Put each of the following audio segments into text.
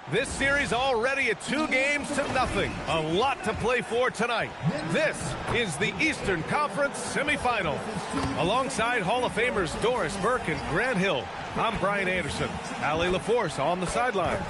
This series already at 2-0. A lot to play for tonight. This is the Eastern Conference Semifinals. Alongside Hall of Famers Doris Burke and Grant Hill, I'm Brian Anderson. Allie LaForce on the sidelines.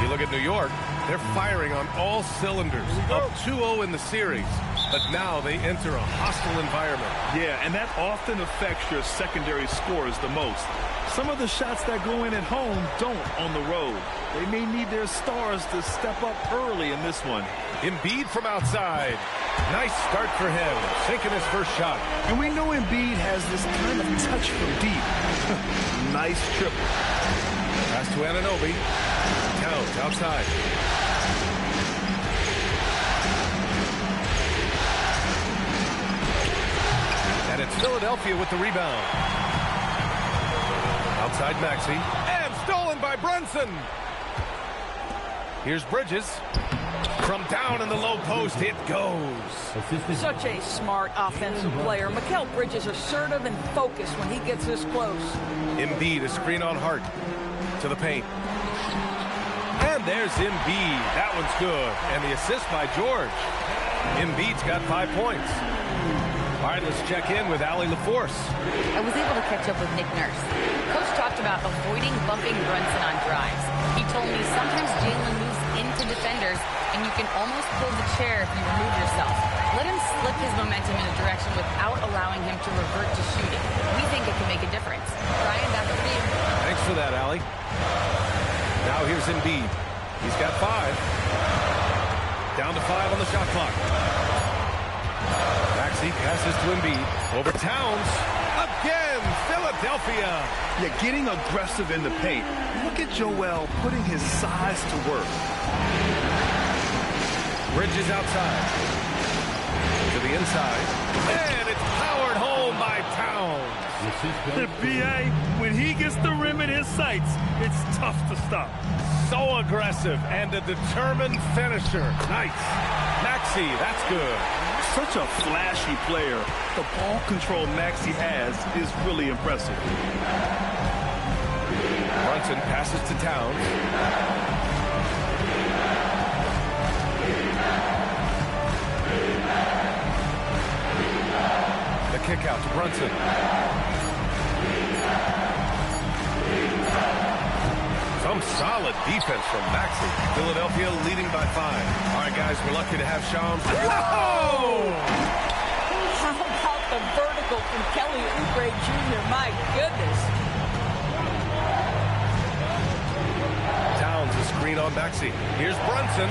You look at New York, they're firing on all cylinders, up 2-0 in the series, but now they enter a hostile environment. Yeah, and that often affects your secondary scores the most. Some of the shots that go in at home don't on the road. They may need their stars to step up early in this one. Embiid from outside. Nice start for him, sinking his first shot. And we know Embiid has this kind of touch from deep. Nice triple. Pass to Anunoby. Towns outside. And it's Philadelphia with the rebound. Outside Maxey. And stolen by Brunson. Here's Bridges. From down in the low post, it goes. Such a smart offensive player. Mikal Bridges assertive and focused when he gets this close. Embiid, a screen on Hart. To the paint. And there's Embiid. That one's good. And the assist by George. Embiid's got 5 points. All right, let's check in with Allie LaForce. I was able to catch up with Nick Nurse. Coach talked about avoiding bumping Brunson on drives. He told me sometimes Jalen moves into defenders, and you can almost pull the chair if you remove yourself. Let him slip his momentum in a direction without allowing him to revert to shooting. We think it can make a difference. Brian, back over to you. Thanks for that, Allie. Now here's Embiid. He's got 5. Down to 5 on the shot clock. Maxey passes to Embiid. Over Towns. Again, Philadelphia. Yeah, getting aggressive in the paint. Look at Joel putting his size to work. Bridges outside. To the inside. And it's powered home by Towns. The BA, when he gets the rim in his sights, it's tough to stop. So aggressive and a determined finisher. Nice. Maxey, that's good. Such a flashy player. The ball control Maxey has is really impressive. Brunson passes to Towns. The kick out to Brunson. Some solid defense from Maxey. Philadelphia leading by 5. All right, guys, we're lucky to have Shams. Whoa! How about the vertical from Kelly Oubre Jr.? My goodness. Towns, a screen on Maxey. Here's Brunson.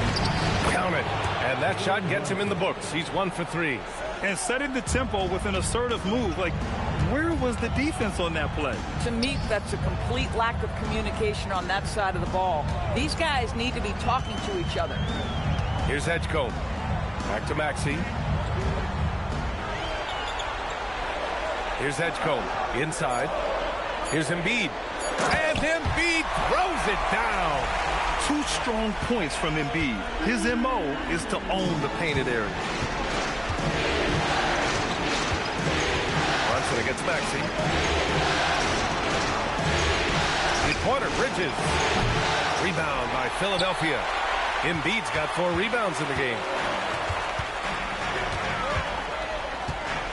Count it. And that shot gets him in the books. He's 1 for 3. And setting the tempo with an assertive move. Like, where was the defense on that play? To me, that's a complete lack of communication on that side of the ball. These guys need to be talking to each other. Here's Edgecombe. Back to Maxey. Here's Edgecombe. Inside. Here's Embiid. And Embiid throws it down. 2 strong points from Embiid. His M.O. is to own the painted area. Brunson against Maxey. 3-pointer, Bridges. Rebound by Philadelphia. Embiid's got 4 rebounds in the game.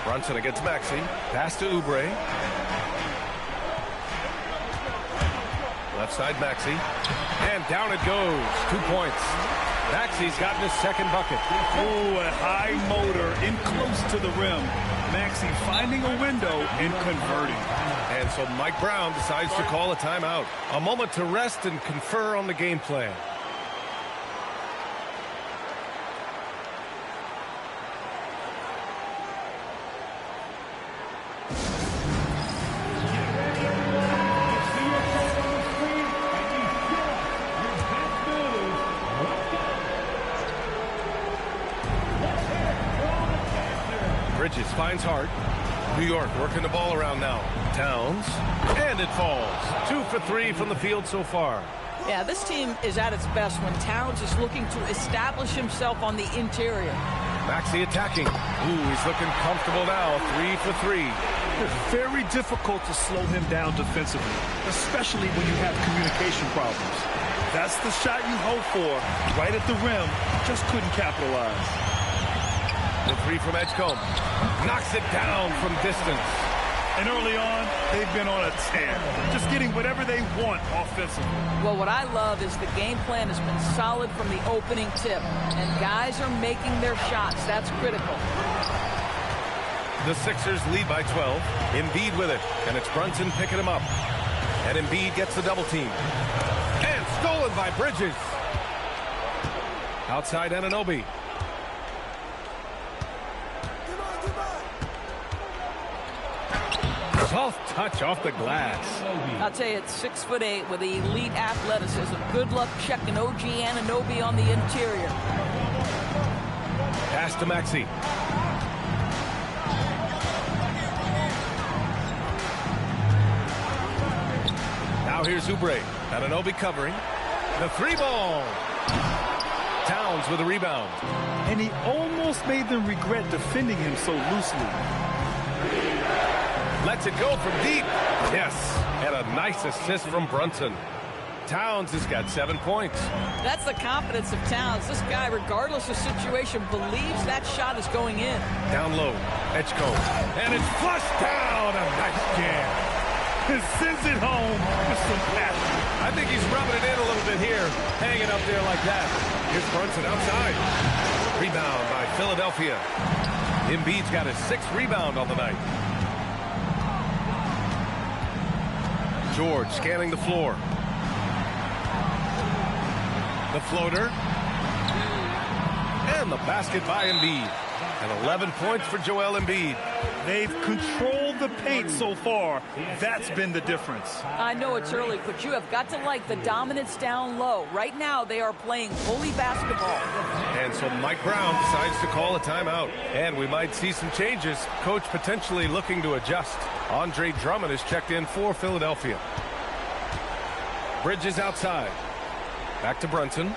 Brunson against Maxey. Pass to Oubre. Left side, Maxey. And down it goes. 2 points. Maxey's gotten his second bucket. Oh, a high motor in close to the rim. Maxey finding a window and converting. And so Mike Brown decides to call a timeout. A moment to rest and confer on the game plan. Bridges finds Hart. New York working the ball around now. Towns, and it falls. 2 for 3 from the field so far. Yeah, this team is at its best when Towns is looking to establish himself on the interior. Maxey attacking. Ooh, he's looking comfortable now. 3 for 3. It's very difficult to slow him down defensively, especially when you have communication problems. That's the shot you hope for, right at the rim. Just couldn't capitalize. The 3 from Edgecombe. Knocks it down from distance. And early on, they've been on a tear, just getting whatever they want offensively. Well, what I love is the game plan has been solid from the opening tip, and guys are making their shots. That's critical. The Sixers lead by 12. Embiid with it, and it's Brunson picking him up. And Embiid gets the double team. And stolen by Bridges. Outside Anunoby. Soft touch off the glass. I'll tell you, it's 6'8" with elite athleticism. Good luck checking OG Anunoby on the interior. Pass to Maxey. Now here's Oubre. Anunoby covering. The 3-ball. Towns with a rebound. And he almost made them regret defending him so loosely. Lets it go from deep. Yes, and a nice assist from Brunson. Towns has got 7 points. That's the confidence of Towns. This guy, regardless of situation, believes that shot is going in. Down low, Edgecombe. And it's flushed down. A nice jam. He sends it home with some passion. I think he's rubbing it in a little bit here. Hanging up there like that. Here's Brunson outside. Rebound by Philadelphia. Embiid's got his 6th rebound on the night. George scanning the floor. The floater. And the basket by Embiid. And 11 points for Joel Embiid. They've controlled the paint so far. That's been the difference. I know it's early, but you have got to like the dominance down low. Right now, they are playing bully basketball. And so Mike Brown decides to call a timeout. And we might see some changes. Coach potentially looking to adjust. Andre Drummond is checked in for Philadelphia. Bridges outside. Back to Brunson.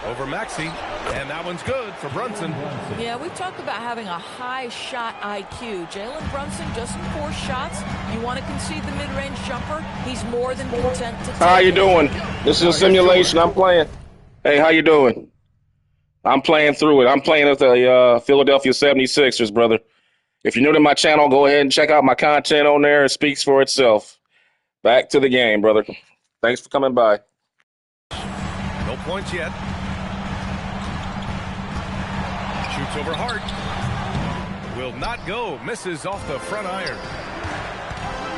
Over Maxey, and that one's good for Brunson. Yeah, we talk about having a high shot IQ. Jalen Brunson doesn't force shots. You want to concede the mid-range jumper, he's more than content to take. How you doing? This is a simulation. I'm playing. Hey, how you doing? I'm playing through it. I'm playing with the Philadelphia 76ers, brother. If you're new to my channel, go ahead and check out my content on there. It speaks for itself. Back to the game, brother. Thanks for coming by. No points yet. Shoots over Hart. Will not go. Misses off the front iron.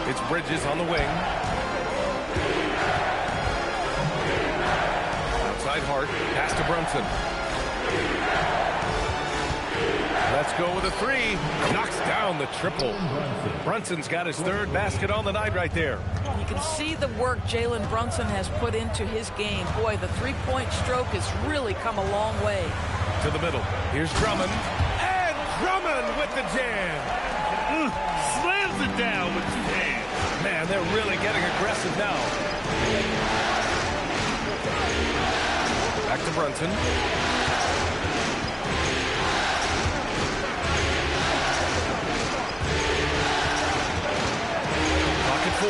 It's Bridges on the wing. Outside Hart. Pass to Brunson. Let's go with a 3. Knocks down the triple. Brunson's got his 3rd basket on the night right there. You can see the work Jalen Brunson has put into his game. Boy, the three-point stroke has really come a long way. To the middle. Here's Drummond. And Drummond with the jam. Slams it down with 2 hands. Man, they're really getting aggressive now. Back to Brunson. Pocket 4.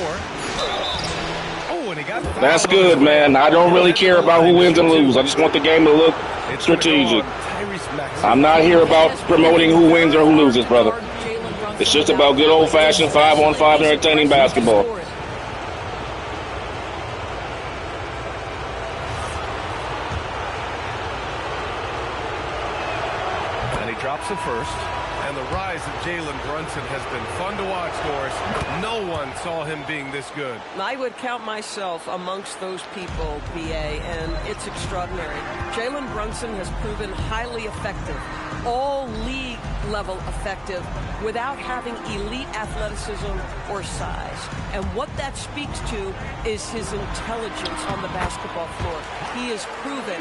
Oh, and he got fouled. That's good, man. I don't really care about who wins and loses. I just want the game to look strategic. I'm not here about promoting who wins or who loses, brother. It's just about good old-fashioned 5-on-5 entertaining basketball. And he drops the first. And the rise of Jalen Brunson has been fun to watch, Doris. No one saw him being this good. I would count myself amongst those people, BA, and it's extraordinary. Jalen Brunson has proven highly effective, all league level effective, without having elite athleticism or size. And what that speaks to is his intelligence on the basketball floor. He has proven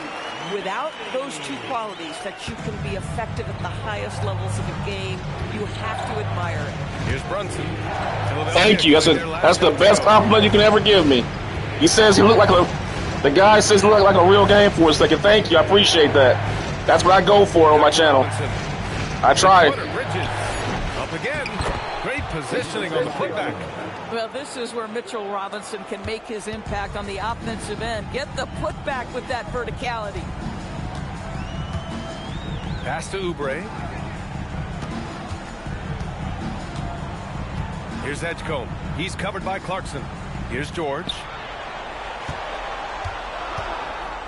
Without those two qualities, that you can be effective at the highest levels of a game, you have to admire it. Here's Brunson. Thank you. That's the best compliment you can ever give me. He says he looked like the guy says he looked like a real game for a second. Thank you. I appreciate that. That's what I go for on my channel. I try. Up again. Great positioning on the putback. Well, this is where Mitchell Robinson can make his impact on the offensive end. Get the putback with that verticality. Pass to Oubre. Here's Edgecombe. He's covered by Clarkson. Here's George.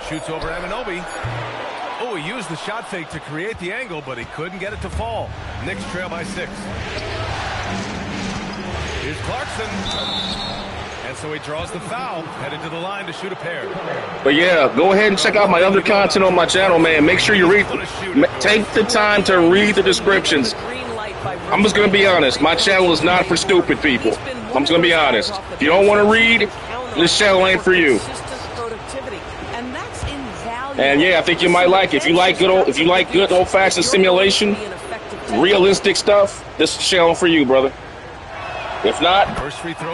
Shoots over Anunoby. Oh, he used the shot fake to create the angle, but he couldn't get it to fall. Knicks trail by 6. Here's Clarkson. And so he draws the foul, headed to the line to shoot a pair. But yeah, go ahead and check out my other content on my channel, man. Make sure you take the time to read the descriptions. I'm just going to be honest. My channel is not for stupid people. I'm just going to be honest. If you don't want to read, this channel ain't for you. And yeah, I think you might like it. If you like good old-fashioned simulation, realistic stuff, this is the channel for you, brother. If not,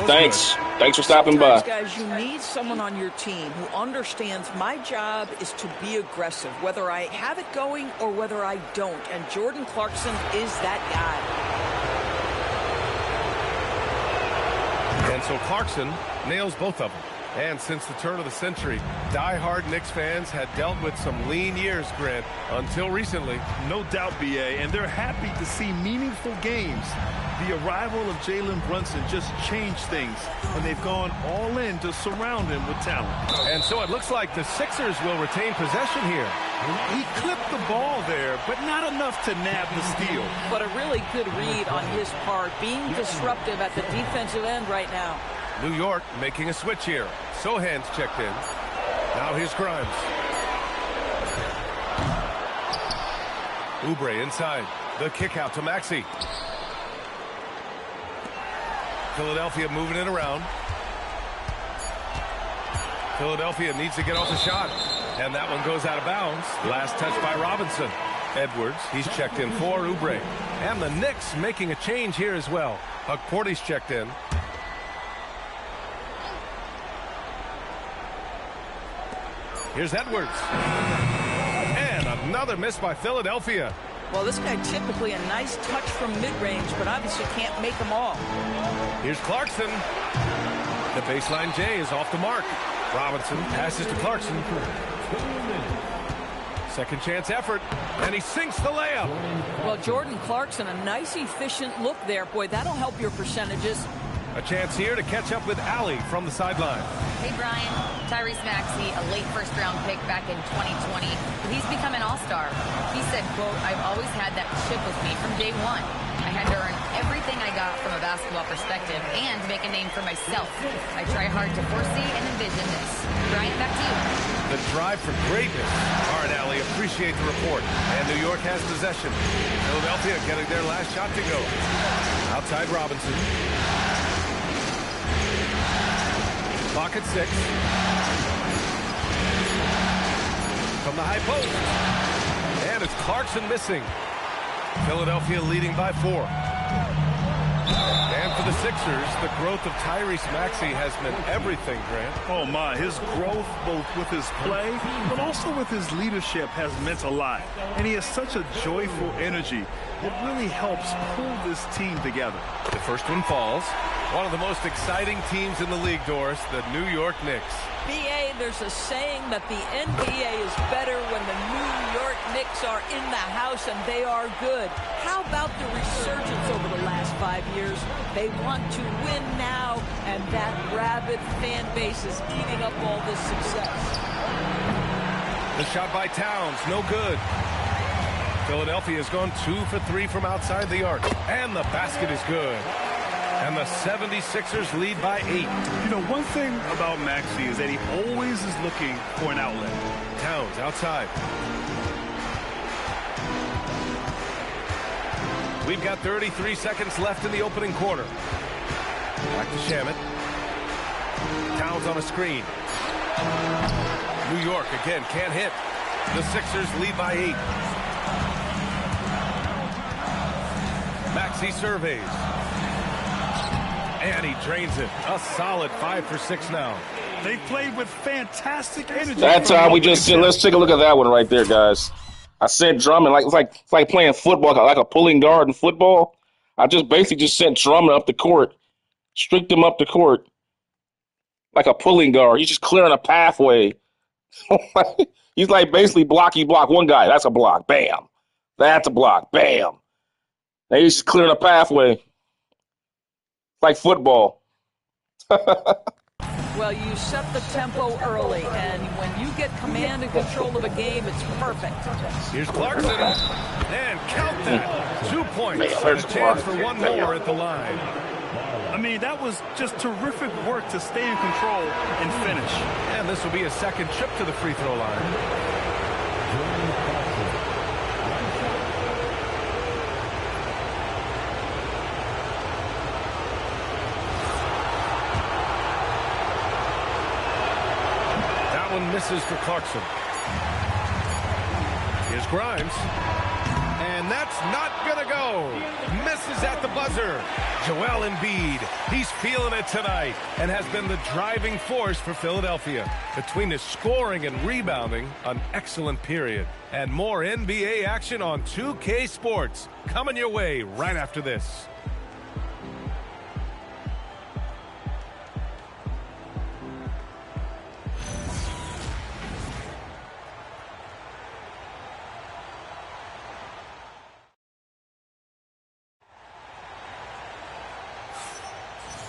thanks. Thanks for stopping by. Guys, you need someone on your team who understands my job is to be aggressive, whether I have it going or whether I don't. And Jordan Clarkson is that guy. And so Clarkson nails both of them. And since the turn of the century, die-hard Knicks fans had dealt with some lean years, Grant, until recently. No doubt, B.A., and they're happy to see meaningful games. The arrival of Jalen Brunson just changed things, and they've gone all in to surround him with talent. And so it looks like the Sixers will retain possession here. He clipped the ball there, but not enough to nab the steal. But a really good read on his part, being disruptive at the defensive end right now. New York making a switch here. Sohan's checked in. Now here's Grimes. Oubre inside. The kick out to Maxey. Philadelphia moving it around. Philadelphia needs to get off the shot. And that one goes out of bounds. Last touch by Robinson. Edwards, he's checked in for Oubre. And the Knicks making a change here as well. Huck Porty's checked in. Here's Edwards. And another miss by Philadelphia. Well, this guy typically a nice touch from mid-range, but obviously can't make them all. Here's Clarkson. The baseline J is off the mark. Robinson passes to Clarkson. Second chance effort, and he sinks the layup. Well, Jordan Clarkson, a nice, efficient look there. Boy, that'll help your percentages. A chance here to catch up with Allie from the sideline. Hey, Brian. Tyrese Maxey, a late first-round pick back in 2020. He's become an all-star. He said, quote, "I've always had that chip with me from day one. I had to earn everything I got from a basketball perspective and make a name for myself. I try hard to foresee and envision this." Brian, back to you. The drive for greatness. All right, Allie, appreciate the report. And New York has possession. Philadelphia getting their last shot to go. Outside Robinson. Clock at 6. From the high post. And it's Clarkson missing. Philadelphia leading by 4. And for the Sixers, the growth of Tyrese Maxey has meant everything, Grant. Oh, my. His growth, both with his play, but also with his leadership, has meant a lot. And he has such a joyful energy. It really helps pull this team together. The first one falls. One of the most exciting teams in the league, Doris, the New York Knicks. BA, there's a saying that the NBA is better when the New York Knicks are in the house and they are good. How about the resurgence over the last 5 years? They want to win now, and that rabid fan base is eating up all this success. The shot by Towns, no good. Philadelphia has gone 2 for 3 from outside the arc, and the basket is good. And the 76ers lead by 8. You know, one thing about Maxey is that he always is looking for an outlet. Towns outside. We've got 33 seconds left in the opening quarter. Back to Shamet. Towns on a screen. New York again can't hit. The Sixers lead by 8. Maxey surveys. And he drains it. A solid 5 for 6 now. They played with fantastic energy. That time we just said, let's take a look at that one right there, guys. I sent Drummond, it's like playing football, like a pulling guard in football. I just basically just sent Drummond up the court, streaked him up the court like a pulling guard. He's just clearing a pathway. He's like basically block one guy. That's a block. Bam. That's a block. Bam. Now he's just clearing a pathway. Like football. Well, you set the tempo early, and when you get command and control of a game, it's perfect. Here's Clarkson, and count that. 2 points, and a chance for one more at the line. I mean, that was just terrific work to stay in control and finish. And this will be a second trip to the free throw line. Misses for Clarkson. Here's Grimes. And that's not going to go. Misses at the buzzer. Joel Embiid. He's feeling it tonight and has been the driving force for Philadelphia. Between his scoring and rebounding, an excellent period. And more NBA action on 2K Sports coming your way right after this.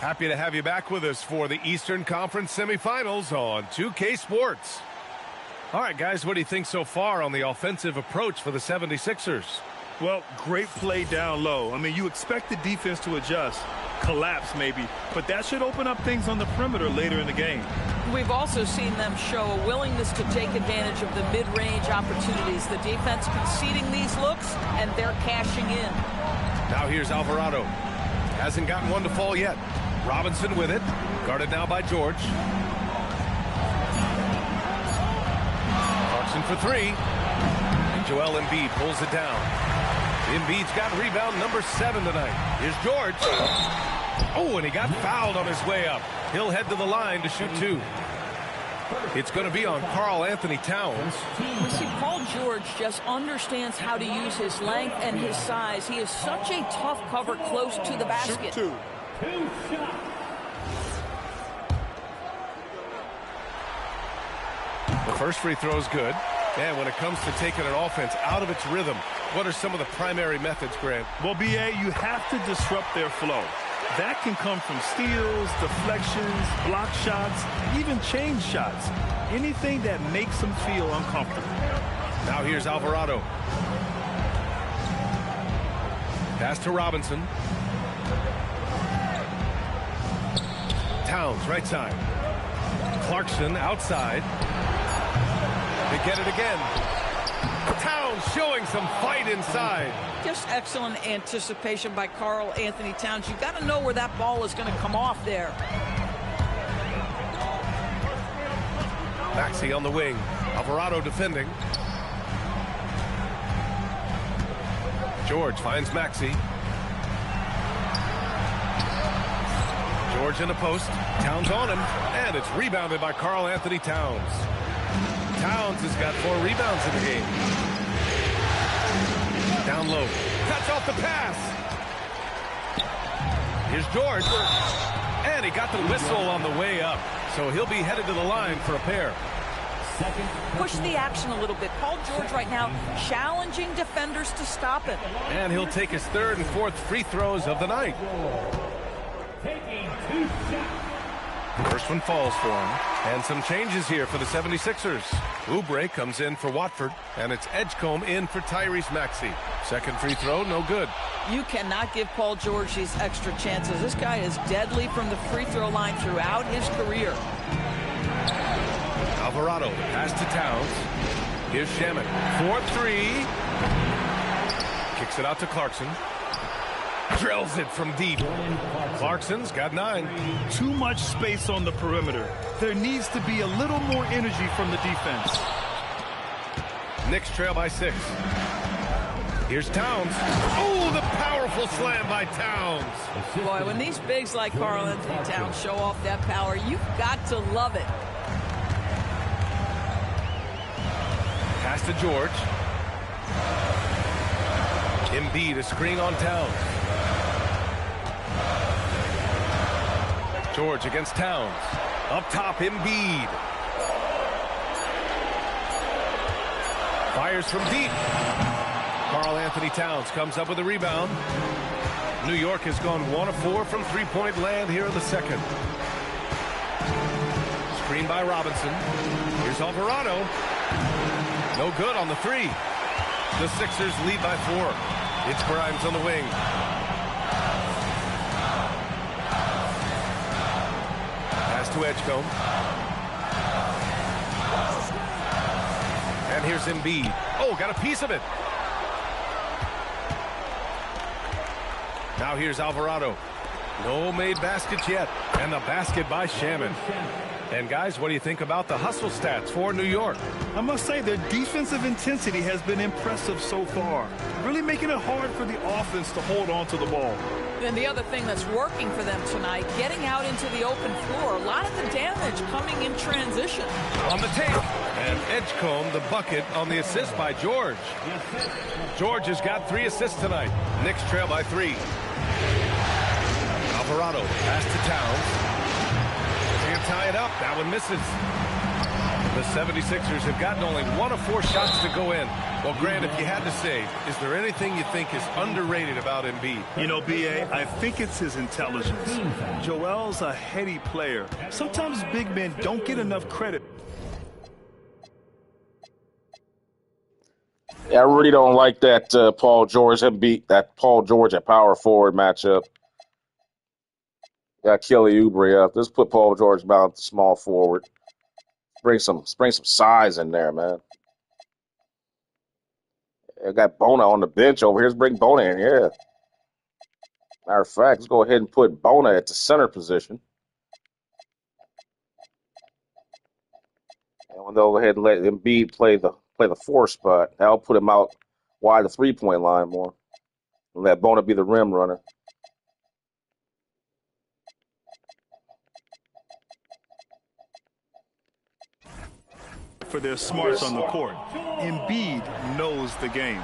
Happy to have you back with us for the Eastern Conference Semifinals on 2K Sports. All right, guys, what do you think so far on the offensive approach for the 76ers? Well, great play down low. I mean, you expect the defense to adjust, collapse maybe, but that should open up things on the perimeter later in the game. We've also seen them show a willingness to take advantage of the mid-range opportunities. The defense conceding these looks, and they're cashing in. Now here's Alvarado. Hasn't gotten one to fall yet. Robinson with it. Guarded now by George. Clarkson for 3. And Joel Embiid pulls it down. Embiid's got rebound number 7 tonight. Here's George. Oh, and he got fouled on his way up. He'll head to the line to shoot 2. It's going to be on Karl Anthony Towns. You see, Paul George just understands how to use his length and his size. He is such a tough cover close to the basket. Shoot 2. The first free throw is good. And when it comes to taking an offense out of its rhythm, what are some of the primary methods, Grant? Well, B.A., you have to disrupt their flow. That can come from steals, deflections, block shots, even change shots. Anything that makes them feel uncomfortable. Now here's Alvarado. Pass to Robinson. Towns, right side. Clarkson, outside. They get it again. Towns showing some fight inside. Just excellent anticipation by Karl Anthony Towns. You've got to know where that ball is going to come off there. Maxey on the wing. Alvarado defending. George finds Maxey. George in the post. Towns on him. And it's rebounded by Karl Anthony Towns. Towns has got 4 rebounds in the game. Down low. Cuts off the pass. Here's George. And he got the whistle on the way up. So he'll be headed to the line for a pair. Push the action a little bit. Paul George right now challenging defenders to stop it. And he'll take his 3rd and 4th free throws of the night. First one falls for him. And some changes here for the 76ers. Oubre comes in for Watford. And it's Edgecombe in for Tyrese Maxey. Second free throw, no good. You cannot give Paul George these extra chances. This guy is deadly from the free throw line throughout his career. Alvarado, pass to Towns. Here's Shaman. 4-3. Kicks it out to Clarkson. Drills it from deep. Clarkson's got 9. Too much space on the perimeter. There needs to be a little more energy from the defense. Knicks trail by 6. Here's Towns. Oh, the powerful slam by Towns. Boy, when these bigs like Karl Anthony Towns show off that power, you've got to love it. Pass to George. Embiid, a screen on Towns. George against Towns. Up top, Embiid. Fires from deep. Karl Anthony Towns comes up with a rebound. New York has gone 1 of 4 from three-point land here in the second. Screen by Robinson. Here's Alvarado. No good on the 3. The Sixers lead by 4. It's Grimes on the wing. Pass to Edgecombe. And here's Embiid. Oh, got a piece of it. Now here's Alvarado. No made baskets yet. And the basket by Shaman. And guys, what do you think about the hustle stats for New York? I must say their defensive intensity has been impressive so far, really making it hard for the offense to hold on to the ball. And the other thing that's working for them tonight, getting out into the open floor. A lot of the damage coming in transition. On the take. And Edgecombe, the bucket on the assist by George. George has got 3 assists tonight. Knicks trail by 3. Alvarado pass to Towns. Tie it up. That one misses. The 76ers have gotten only 1 of 4 shots to go in. Well, Grant, if you had to say, is there anything you think is underrated about Embiid? You know, B.A., I think it's his intelligence. Joel's a heady player. Sometimes big men don't get enough credit. Yeah, I really don't like that Paul George at power forward matchup. Got Kelly Oubre up. Let's put Paul George down at the small forward. Bring some size in there, man. I got Bona on the bench over here. Let's bring Bona in, yeah. Matter of fact, let's go ahead and put Bona at the center position. And we'll go ahead and let Embiid play the 4 spot. That'll put him out wide the 3-point line more. And let Bona be the rim runner. For their smarts on the court. Embiid knows the game.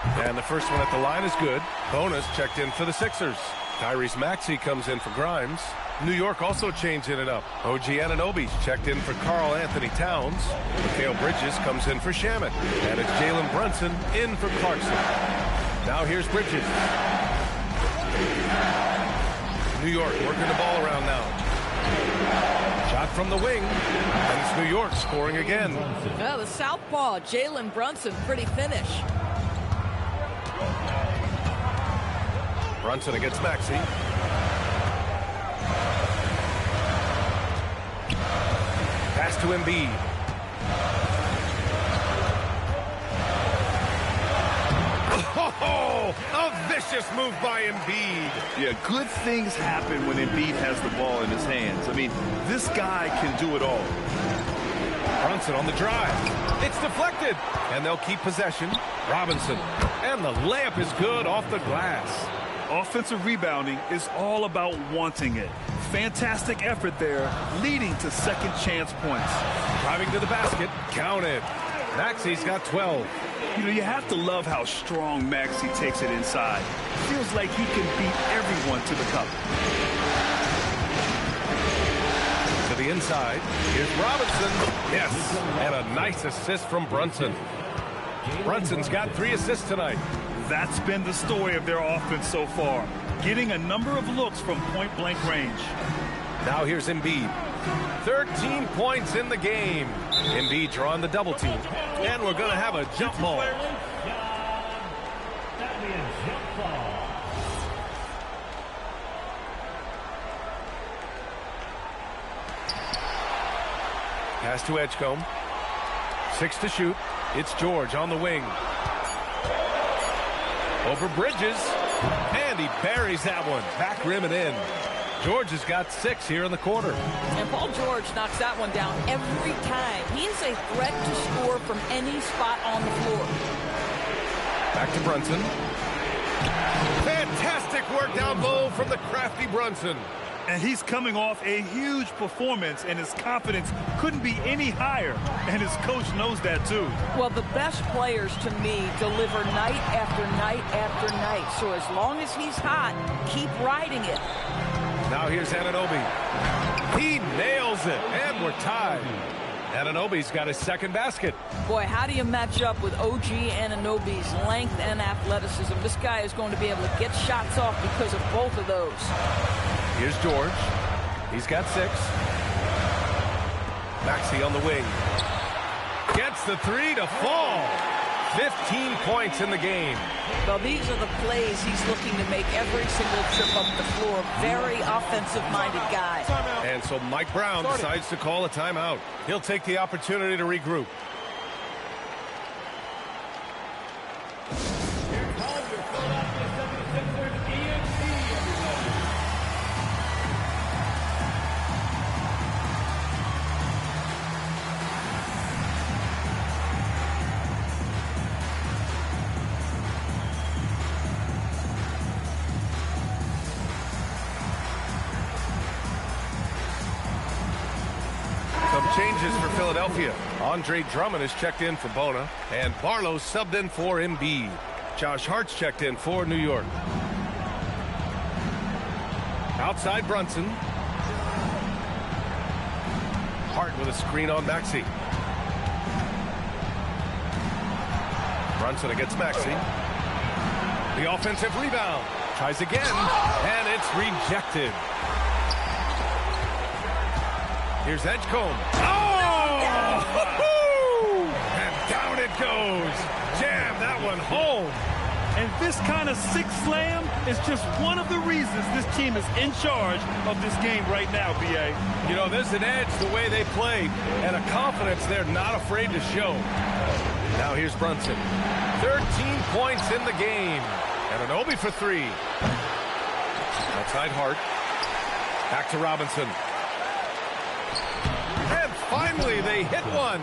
And the first one at the line is good. Bonus checked in for the Sixers. Tyrese Maxey comes in for Grimes. New York also changing it up. OG Anunoby's checked in for Karl Anthony Towns. Mikal Bridges comes in for Shaman. And it's Jalen Brunson in for Clarkson. Now here's Bridges. New York working the ball around now. Shot from the wing, and it's New York scoring again. Well, the southpaw, Jalen Brunson, pretty finish. Brunson against Maxey. Pass to Embiid. Oh, a vicious move by Embiid. Yeah, good things happen when Embiid has the ball in his hands. I mean, this guy can do it all. Brunson on the drive. It's deflected, and they'll keep possession. Robinson, and the layup is good off the glass. Offensive rebounding is all about wanting it. Fantastic effort there, leading to second chance points. Driving to the basket, counted. Maxey's got 12. You know, you have to love how strong Maxey takes it inside. Feels like he can beat everyone to the cup. To the inside, here's Robinson. Yes, and a nice assist from Brunson. Brunson's got 3 assists tonight. That's been the story of their offense so far, getting a number of looks from point-blank range. Now here's Embiid. 13 points in the game. Embiid drawing the double team. And we're going to have a jump ball. Pass to Edgecombe. 6 to shoot. It's George on the wing. Over Bridges. And he buries that one. Back rim and in. George has got 6 here in the quarter. And Paul George knocks that one down every time. He is a threat to score from any spot on the floor. Back to Brunson. Fantastic work down low from the crafty Brunson. And he's coming off a huge performance, and his confidence couldn't be any higher. And his coach knows that, too. Well, the best players, to me, deliver night after night after night. So as long as he's hot, keep riding it. Now here's Anunoby. He nails it, and we're tied. Anunoby's got his second basket. Boy, how do you match up with OG Anunoby's length and athleticism? This guy is going to be able to get shots off because of both of those. Here's George. He's got 6. Maxey on the wing. Gets the 3 to fall. 15 points in the game. Well, these are the plays he's looking to make every single trip up the floor. Very offensive-minded guy. And so Mike Brown decides to call a timeout. He'll take the opportunity to regroup. Changes for Philadelphia. Andre Drummond is checked in for Bona, and Barlow subbed in for Embiid. Josh Hart's checked in for New York. Outside Brunson. Hart with a screen on Maxey. Brunson against Maxey. The offensive rebound. Tries again, and it's rejected. Here's Edgecombe. Oh! And down it goes. Jam that one home. And this kind of six slam is just one of the reasons this team is in charge of this game right now, B.A. You know, there's an edge the way they play and a confidence they're not afraid to show. Now here's Brunson. 13 points in the game. Anunoby for 3. Outside Hart. Back to Robinson. And finally they hit one.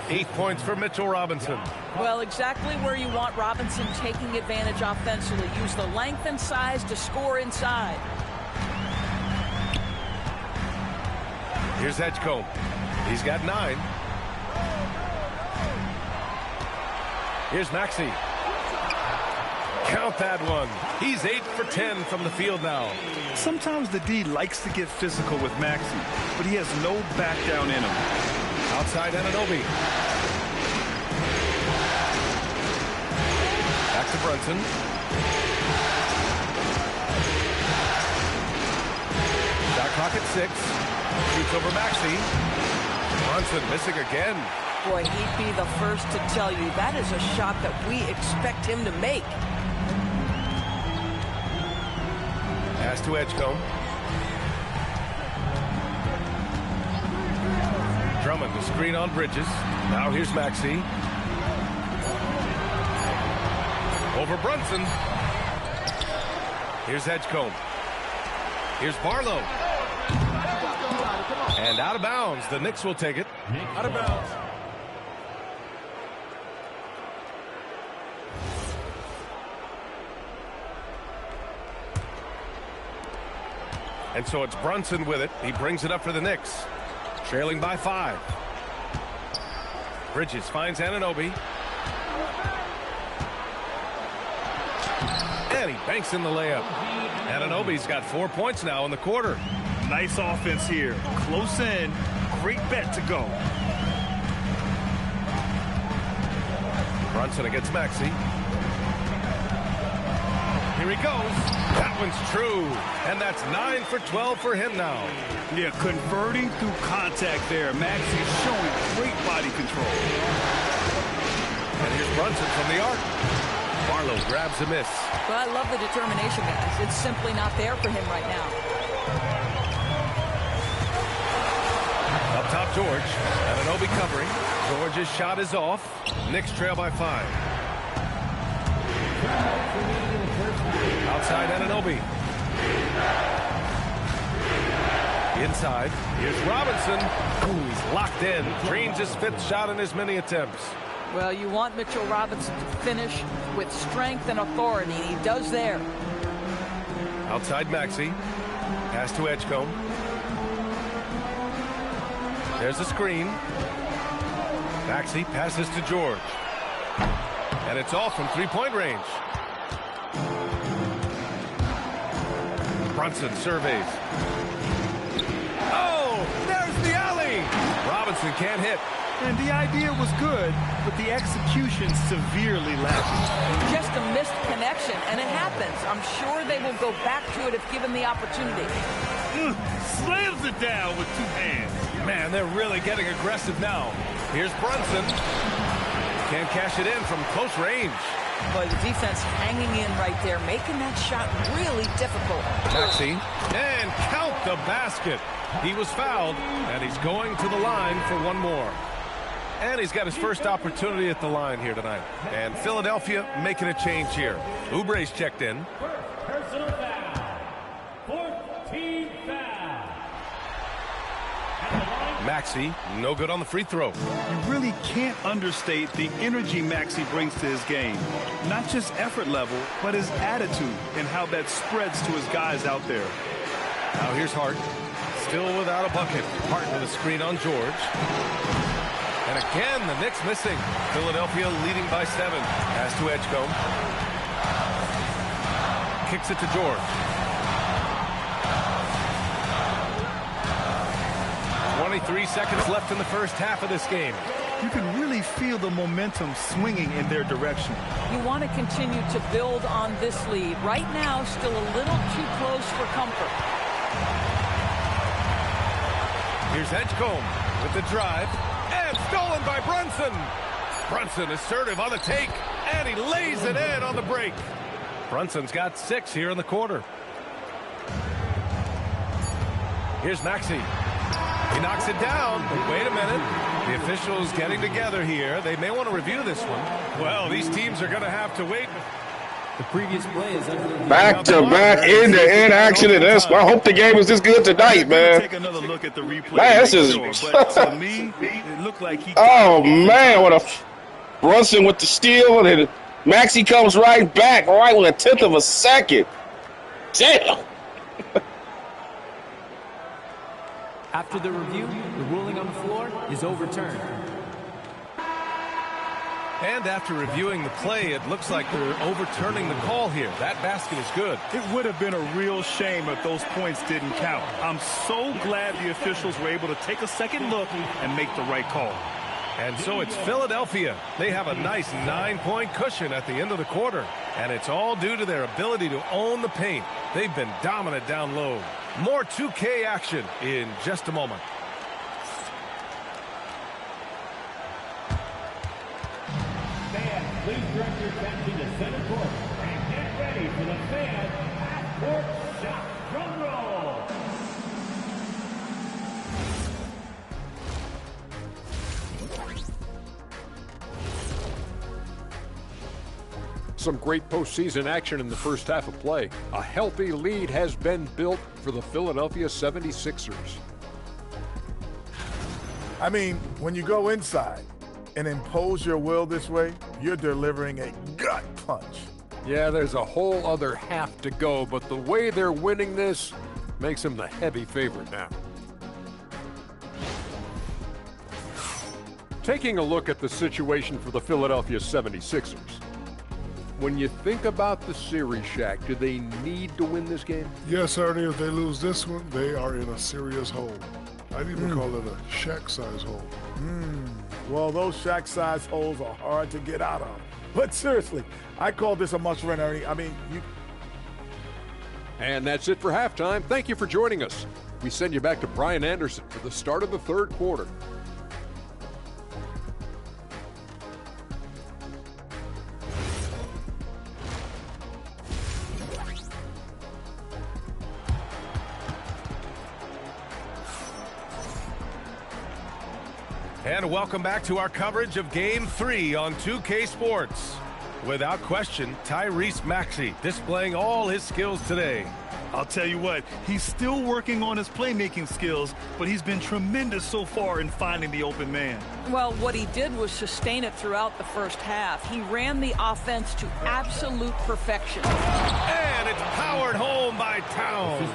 8 points for Mitchell Robinson. Well, exactly where you want Robinson taking advantage offensively. Use the length and size to score inside. Here's Edgecombe. He's got 9. Here's Maxey. Count that one. He's 8 for 10 from the field now. Sometimes the D likes to get physical with Maxey, but he has no back down in him. Outside Anunoby. Back to Brunson. Shot clock at 6. Shoots over Maxey. Brunson missing again. Boy, he'd be the first to tell you that is a shot that we expect him to make. Pass to Edgecombe. Drummond to screen on Bridges. Now here's Maxey. Over Brunson. Here's Edgecombe. Here's Barlow. And out of bounds. The Knicks will take it. Out of bounds. And so it's Brunson with it. He brings it up for the Knicks. Trailing by 5. Bridges finds Anunoby. And he banks in the layup. Anunoby's got 4 points now in the quarter. Nice offense here. Close in. Great bet to go. Brunson against Maxey. Here he goes. That one's true. And that's 9 for 12 for him now. Yeah, converting through contact there. Maxey's showing great body control. And here's Brunson from the arc. Barlow grabs a miss. Well, I love the determination, guys. It's simply not there for him right now. Up top, George. Anunoby covering. George's shot is off. Knicks trail by 5. Outside Anunoby. Inside, here's Robinson. Ooh, he's locked in. Drains his 5th shot in as many attempts. Well, you want Mitchell Robinson to finish with strength and authority. He does there. Outside Maxey. Pass to Edgecombe. There's a screen. Maxey passes to George. And it's off from 3-point range. Brunson surveys. Oh, there's the alley. Robinson can't hit. And the idea was good, but the execution severely lacking. Just a missed connection, and it happens. I'm sure they will go back to it if given the opportunity. Slams it down with 2 hands. Man, they're really getting aggressive now. Here's Brunson. Can't cash it in from close range. Boy, the defense hanging in right there, making that shot really difficult. Maxey, and count the basket. He was fouled, and he's going to the line for one more. And he's got his first opportunity at the line here tonight. And Philadelphia making a change here. Oubre's checked in. Personal foul. 14 foul. Maxey, no good on the free throw. You really can't understate the energy Maxey brings to his game. Not just effort level, but his attitude and how that spreads to his guys out there. Now here's Hart. Still without a bucket. Hart with a screen on George. And again, the Knicks missing. Philadelphia leading by 7. Pass to Edgecombe. Kicks it to George. 23 seconds left in the first half of this game. You can really feel the momentum swinging in their direction. You want to continue to build on this lead. Right now, still a little too close for comfort. Here's Edgecombe with the drive. And stolen by Brunson. Brunson assertive on the take. And he lays it in on the break. Brunson's got 6 here in the quarter. Here's Maxey. He knocks it down, but wait a minute. The officials getting together here. They may want to review this one. Well, these teams are going to have to wait. The previous play is Back-to-back, end-to-end action in this. I hope the game is this good tonight, man. Take another look at the replay. Man, this is. But to me, it looked like he. Oh man, what a Brunson with the steal, and then Maxey comes right back, right with a 10th of a second. Damn. After the review, the ruling on the floor is overturned. And after reviewing the play, it looks like they're overturning the call here. That basket is good. It would have been a real shame if those points didn't count. I'm so glad the officials were able to take a second look and make the right call. And so it's Philadelphia. They have a nice 9-point cushion at the end of the quarter. And it's all due to their ability to own the paint. They've been dominant down low. More 2K action in just a moment. Fans, please direct your attention to center court and get ready for the fan half-court shot. Drum roll. Some great postseason action in the first half of play. A healthy lead has been built for the Philadelphia 76ers. I mean, when you go inside and impose your will this way, you're delivering a gut punch. Yeah, there's a whole other half to go, but the way they're winning this makes them the heavy favorite now. Taking a look at the situation for the Philadelphia 76ers. When you think about the series, Shaq, do they need to win this game? Yes, Ernie, if they lose this one, they are in a serious hole. I'd even call it a Shaq-size hole. Well, those Shaq-size holes are hard to get out of. But seriously, I call this a must-win, Ernie. I mean, you... And that's it for halftime. Thank you for joining us. We send you back to Brian Anderson for the start of the third quarter. And welcome back to our coverage of Game 3 on 2K Sports. Without question, Tyrese Maxey displaying all his skills today. I'll tell you what, he's still working on his playmaking skills, but he's been tremendous so far in finding the open man. Well, what he did was sustain it throughout the first half. He ran the offense to absolute perfection. And it's powered home by Towns.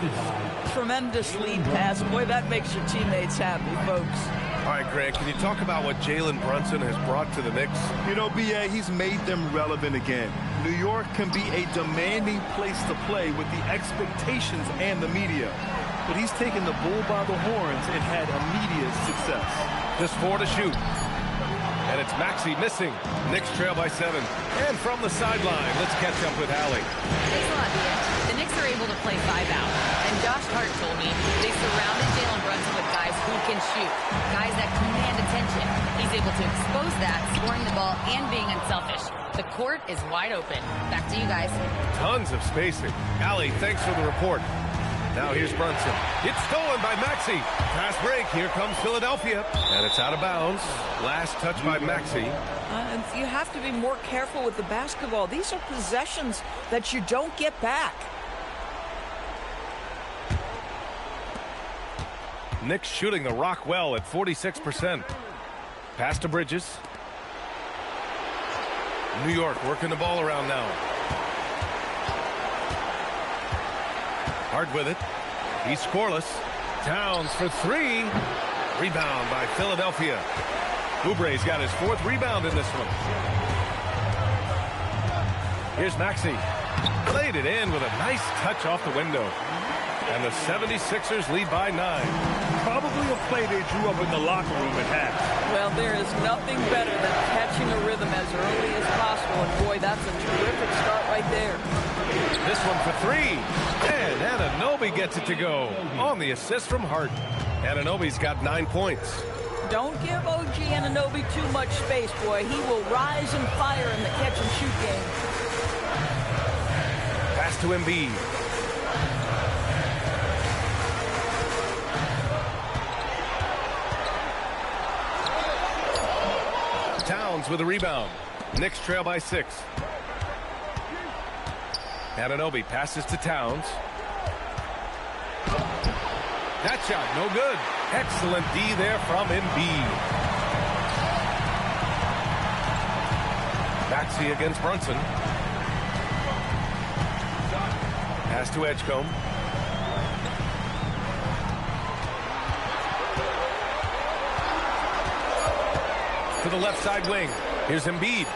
Tremendous lead pass. Boy, that makes your teammates happy, folks. All right, Grant, can you talk about what Jalen Brunson has brought to the Knicks? You know, B.A., he's made them relevant again. New York can be a demanding place to play with the expectations and the media. But he's taken the bull by the horns and had immediate success. Just 4 to shoot. And it's Maxey missing. Knicks trail by 7. And from the sideline, let's catch up with Allie. Thanks a lot, Bia. The Knicks are able to play 5 out. And Josh Hart told me they surrounded Jalen Brunson with guys who can shoot, guys that command attention. He's able to expose that, scoring the ball and being unselfish. The court is wide open. Back to you guys. Tons of spacing. Allie, thanks for the report. Now here's Brunson. It's stolen by Maxey. Fast break. Here comes Philadelphia. And it's out of bounds. Last touch by Maxey. You have to be more careful with the basketball. These are possessions that you don't get back. Knicks shooting the rock well at 46%. Pass to Bridges. New York working the ball around now. Hard with it. He's scoreless. Towns for 3. Rebound by Philadelphia. Oubre's got his 4th rebound in this one. Here's Maxey. Played it in with a nice touch off the window. And the 76ers lead by 9. Probably a play they drew up in the locker room at half. Well, there is nothing better than catching a rhythm as early as possible. And boy, that's a terrific start right there. This one for 3. And Anunoby gets it to go on the assist from Hart. Anunoby's got 9 points. Don't give OG Anunoby too much space, boy. He will rise and fire in the catch-and-shoot game. Pass to Embiid. Towns with a rebound. Knicks trail by 6. Anunoby passes to Towns. That shot, no good. Excellent D there from Embiid. Maxey against Brunson. Pass to Edgecombe. To the left side wing. Here's Embiid.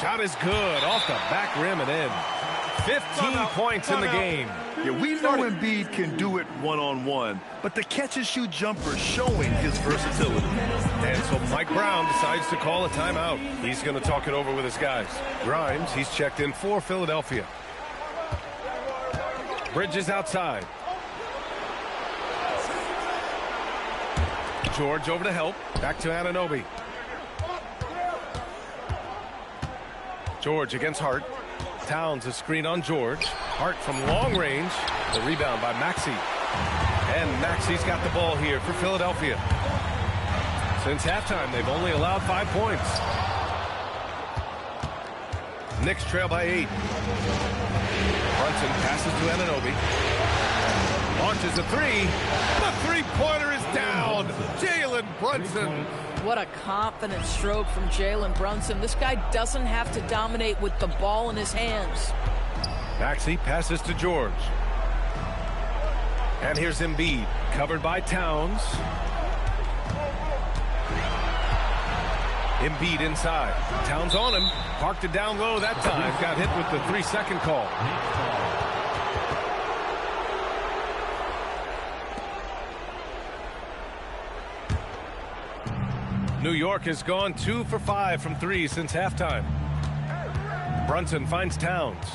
Shot is good. Off the back rim and in. 15 points in the game. Yeah, we know Embiid can do it one-on-one, but the catch-and-shoot jumper showing his versatility. And so Mike Brown decides to call a timeout. He's going to talk it over with his guys. Grimes, he's checked in for Philadelphia. Bridges outside. George over to help. Back to Anunoby. George against Hart. Towns a screen on George. Hart from long range. The rebound by Maxey. And Maxey's got the ball here for Philadelphia. Since halftime, they've only allowed 5 points. Knicks trail by 8. Brunson passes to Anunoby. Launches a 3. The three-pointer is down. Jalen Brunson. What a confident stroke from Jalen Brunson. This guy doesn't have to dominate with the ball in his hands. Maxey passes to George. And here's Embiid, covered by Towns. Embiid inside. Towns on him. Parked it down low that time. Got hit with the 3-second call. New York has gone 2 for 5 from 3 since halftime. Brunson finds Towns.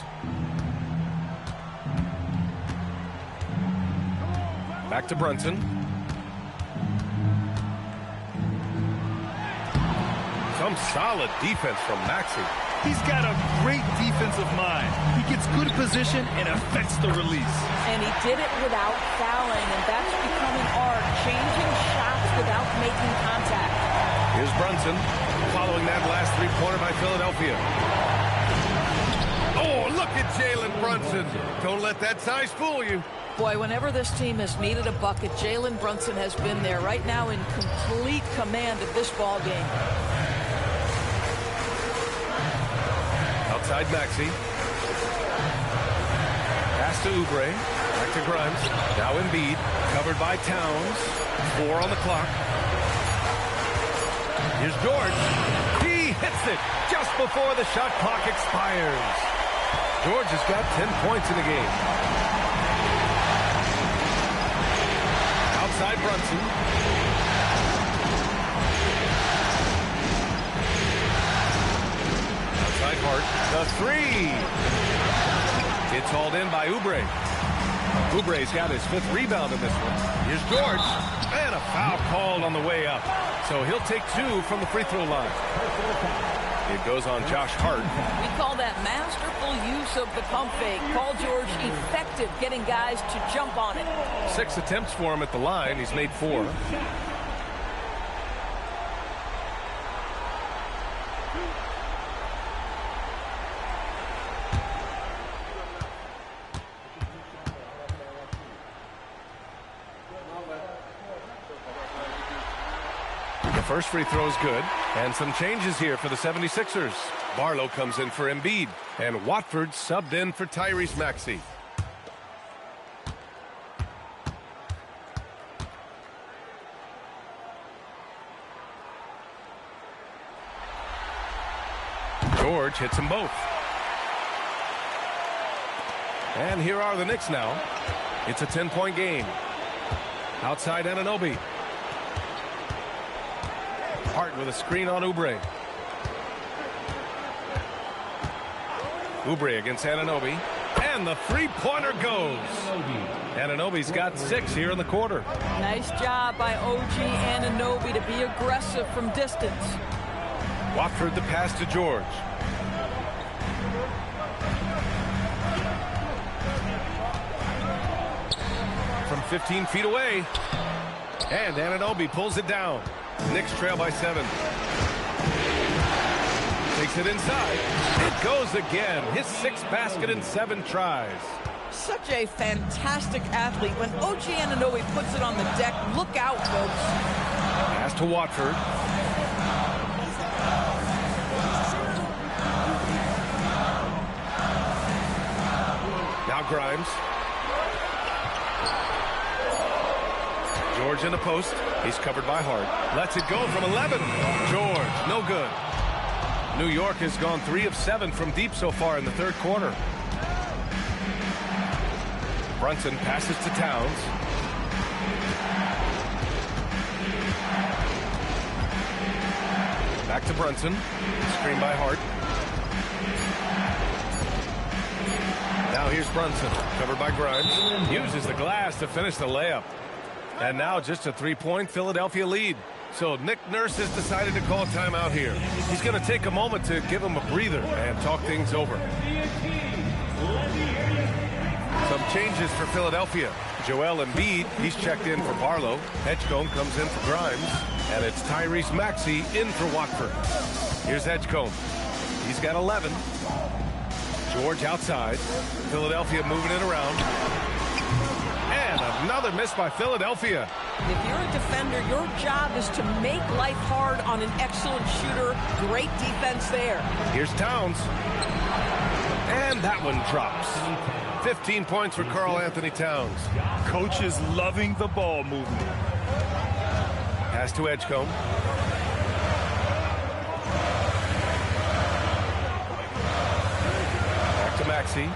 Back to Brunson. Some solid defense from Maxey. He's got a great defensive mind. He gets good position and affects the release. And he did it without fouling, and that's becoming art, changing shots without making contact. Here's Brunson, following that last three-pointer by Philadelphia. Oh, look at Jalen Brunson. Brunson. Don't let that size fool you. Boy, whenever this team has needed a bucket, Jalen Brunson has been there, right now in complete command of this ball game. Outside Maxey. Pass to Oubre. Back to Grimes. Now Embiid. Covered by Towns. 4 on the clock. Here's George. He hits it just before the shot clock expires. George has got 10 points in the game. Outside Brunson. Outside Hart. The three. It's hauled in by Oubre. Oubre's got his 5th rebound in this one. Here's George. And a foul called on the way up. So he'll take 2 from the free throw line. It goes on Josh Hart. We call that masterful use of the pump fake. Paul George effective getting guys to jump on it. 6 attempts for him at the line. He's made 4. First free throw is good, and some changes here for the 76ers. Barlow comes in for Embiid, and Watford subbed in for Tyrese Maxey. George hits them both. And here are the Knicks now. It's a 10-point game. Outside Anunoby. Hart with a screen on Oubre. Oubre against Anunoby. And the three-pointer goes. Anunoby's got 6 here in the quarter. Nice job by OG Anunoby to be aggressive from distance. Watford the pass to George. From 15 feet away. And Anunoby pulls it down. Knicks trail by 7. Takes it inside. It goes again. His 6th basket in 7 tries. Such a fantastic athlete. When OG Anunoby puts it on the deck, look out, folks. Pass to Watford. Now Grimes. George in the post. He's covered by Hart. Lets it go from 11. George, no good. New York has gone 3 of 7 from deep so far in the 3rd quarter. Brunson passes to Towns. Back to Brunson. Screen by Hart. Now here's Brunson. Covered by Grimes. Uses the glass to finish the layup. And now just a 3-point Philadelphia lead. So Nick Nurse has decided to call timeout here. He's going to take a moment to give him a breather and talk things over. Some changes for Philadelphia. Joel Embiid, he's checked in for Barlow. Edgecombe comes in for Grimes. And it's Tyrese Maxey in for Watford. Here's Edgecombe. He's got 11. George outside. Philadelphia moving it around. And another miss by Philadelphia. If you're a defender, your job is to make life hard on an excellent shooter. Great defense there. Here's Towns. And that one drops. 15 points for Karl Anthony Towns. Coach is loving the ball movement. Pass to Edgecombe. Back to Maxey.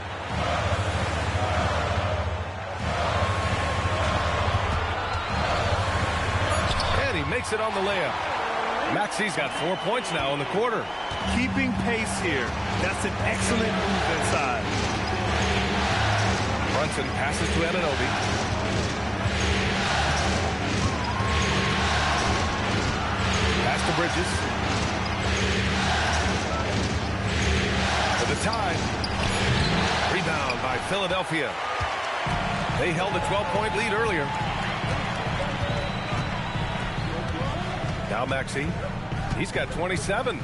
And he makes it on the layup. Maxey's got 4 points now in the quarter. Keeping pace here. That's an excellent move inside. Brunson passes to Anunoby. Pass to Bridges. For the tie. Rebound by Philadelphia. They held a 12-point lead earlier. Now Maxey. He's got 27.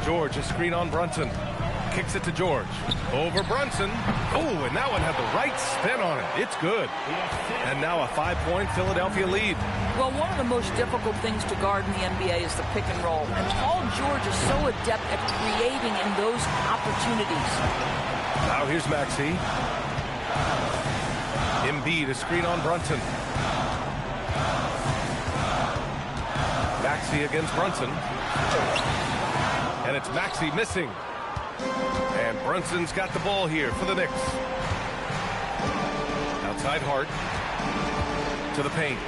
George, a screen on Brunson. kicks it to George. Over Brunson. Oh, and that one had the right spin on it. It's good. And now a 5-point Philadelphia lead. Well, one of the most difficult things to guard in the NBA is the pick and roll. And Paul George is so adept at creating in those opportunities. Now here's Maxey. Embiid, a screen on Brunson. Maxey against Brunson. And it's Maxey missing. And Brunson's got the ball here for the Knicks. Outside Hart. To the paint.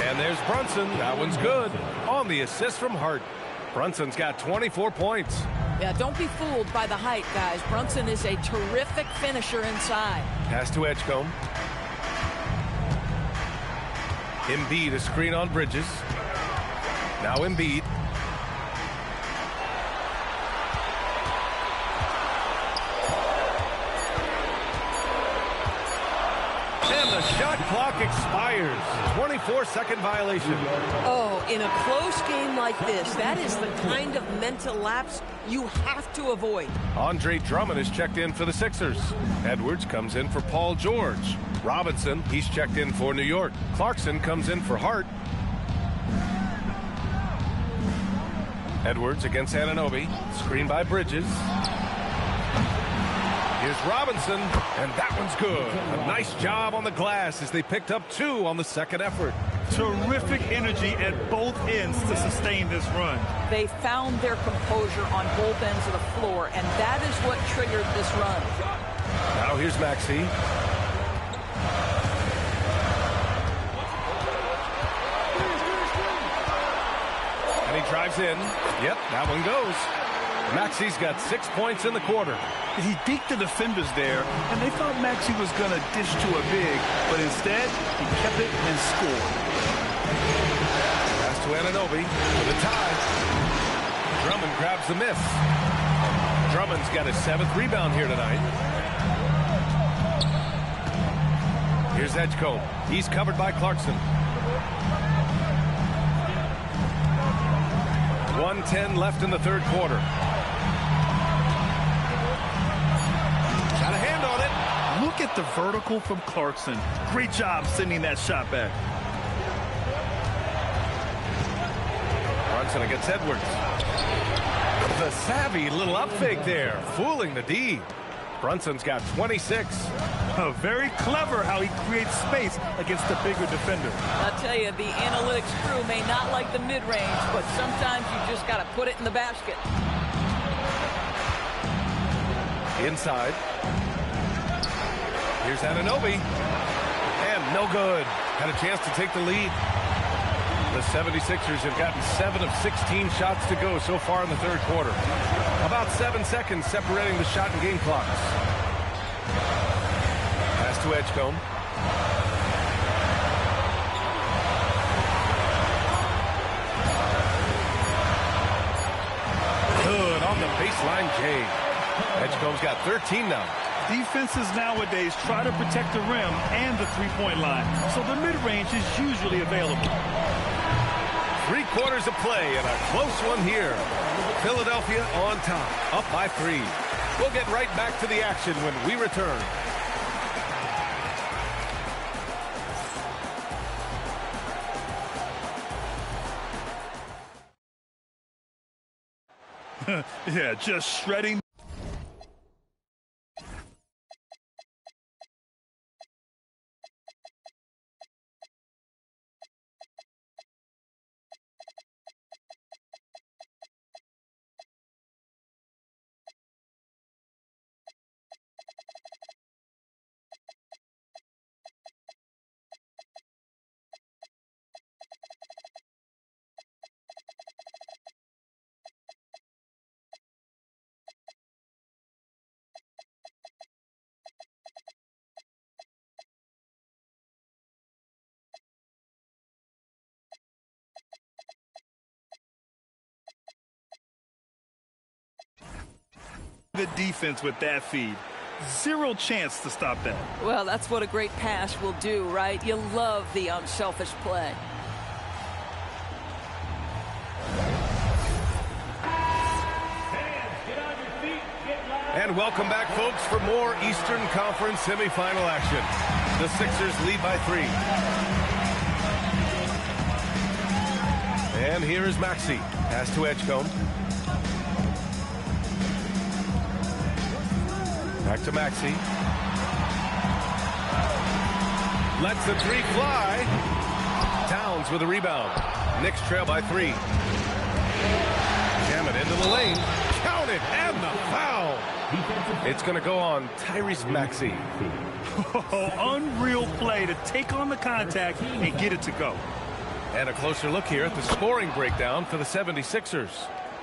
And there's Brunson. That one's good. On the assist from Hart. Brunson's got 24 points. Yeah, don't be fooled by the height, guys. Brunson is a terrific finisher inside. Pass to Edgecombe. Embiid, a screen on Bridges. Now Embiid. And the shot clock expires. 24-second violation. Oh, in a close game like this, that is the kind of mental lapse you have to avoid. Andre Drummond is checked in for the Sixers. Edwards comes in for Paul George. Robinson, he's checked in for New York. Clarkson comes in for Hart. Edwards against Anunoby. Screen by Bridges. Here's Robinson, and that one's good. A nice job on the glass as they picked up 2 on the second effort. Terrific energy at both ends to sustain this run. They found their composure on both ends of the floor, and that is what triggered this run. Now here's Maxey. And he drives in. Yep, that one goes. Maxey's got 6 points in the quarter. He deked the defenders there, and they thought Maxey was going to dish to a big, but instead, he kept it and scored. Pass to Anunoby for the tie. Drummond grabs the miss. Drummond's got his 7th rebound here tonight. Here's Edgecombe. He's covered by Clarkson. 1:10 left in the third quarter. Got a hand on it. Look at the vertical from Clarkson. Great job sending that shot back. Brunson against Edwards. The savvy little up fake there, fooling the D. Brunson's got 26. Very clever how he creates space against the bigger defender. I'll tell you, the analytics crew may not like the mid-range, but sometimes you just got to put it in the basket. Inside. Here's Anunoby. And no good. Had a chance to take the lead. The 76ers have gotten 7 of 16 shots to go so far in the third quarter. About 7 seconds separating the shot and game clocks. Pass to Edgecombe. Good on the baseline, Jay. Edgecombe's got 13 now. Defenses nowadays try to protect the rim and the three-point line, so the mid-range is usually available. 3 quarters of play and a close one here. Philadelphia on top, up by 3. We'll get right back to the action when we return. Yeah, just shredding. The defense with that feed. 0 chance to stop that. Well, that's what a great pass will do, right? You love the unselfish play. Fans, get And welcome back, folks, for more Eastern Conference semifinal action. The Sixers lead by 3. And here is Maxey. Pass to Edgecombe. Back to Maxey. Lets the 3 fly. Towns with a rebound. Knicks trail by 3. Jam it into the lane. Count it, and the foul. It's going to go on Tyrese Maxey. Unreal play to take on the contact and get it to go. And a closer look here at the scoring breakdown for the 76ers.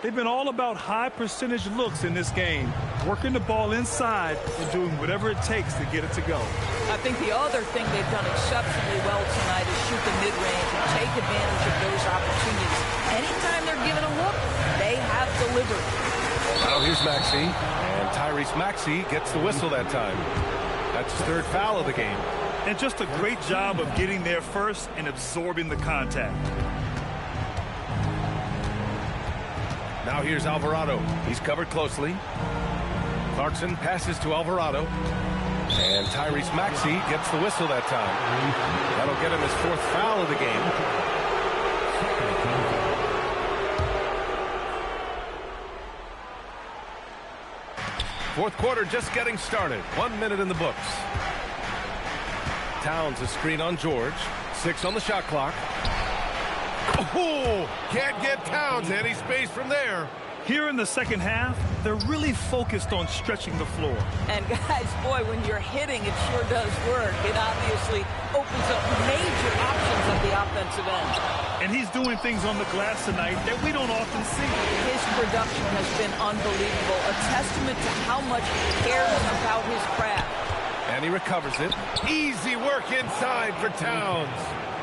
They've been all about high percentage looks in this game, working the ball inside and doing whatever it takes to get it to go. I think the other thing they've done exceptionally well tonight is shoot the mid-range and take advantage of those opportunities. Anytime they're given a look, they have delivered. Now here's Maxey, and Tyrese Maxey gets the whistle that time. That's his 3rd foul of the game. And just a great job of getting there first and absorbing the contact. Now here's Alvarado. He's covered closely. Clarkson passes to Alvarado. And Tyrese Maxey gets the whistle that time. That'll get him his 4th foul of the game. Fourth quarter just getting started. 1 minute in the books. Towns a screen on George. 6 on the shot clock. Oh, can't get Towns any space from there. Here in the second half, they're really focused on stretching the floor. And guys, boy, when you're hitting, it sure does work. It obviously opens up major options at the offensive end. And he's doing things on the glass tonight that we don't often see. His production has been unbelievable, a testament to how much he cares about his craft. And he recovers it. Easy work inside for Towns.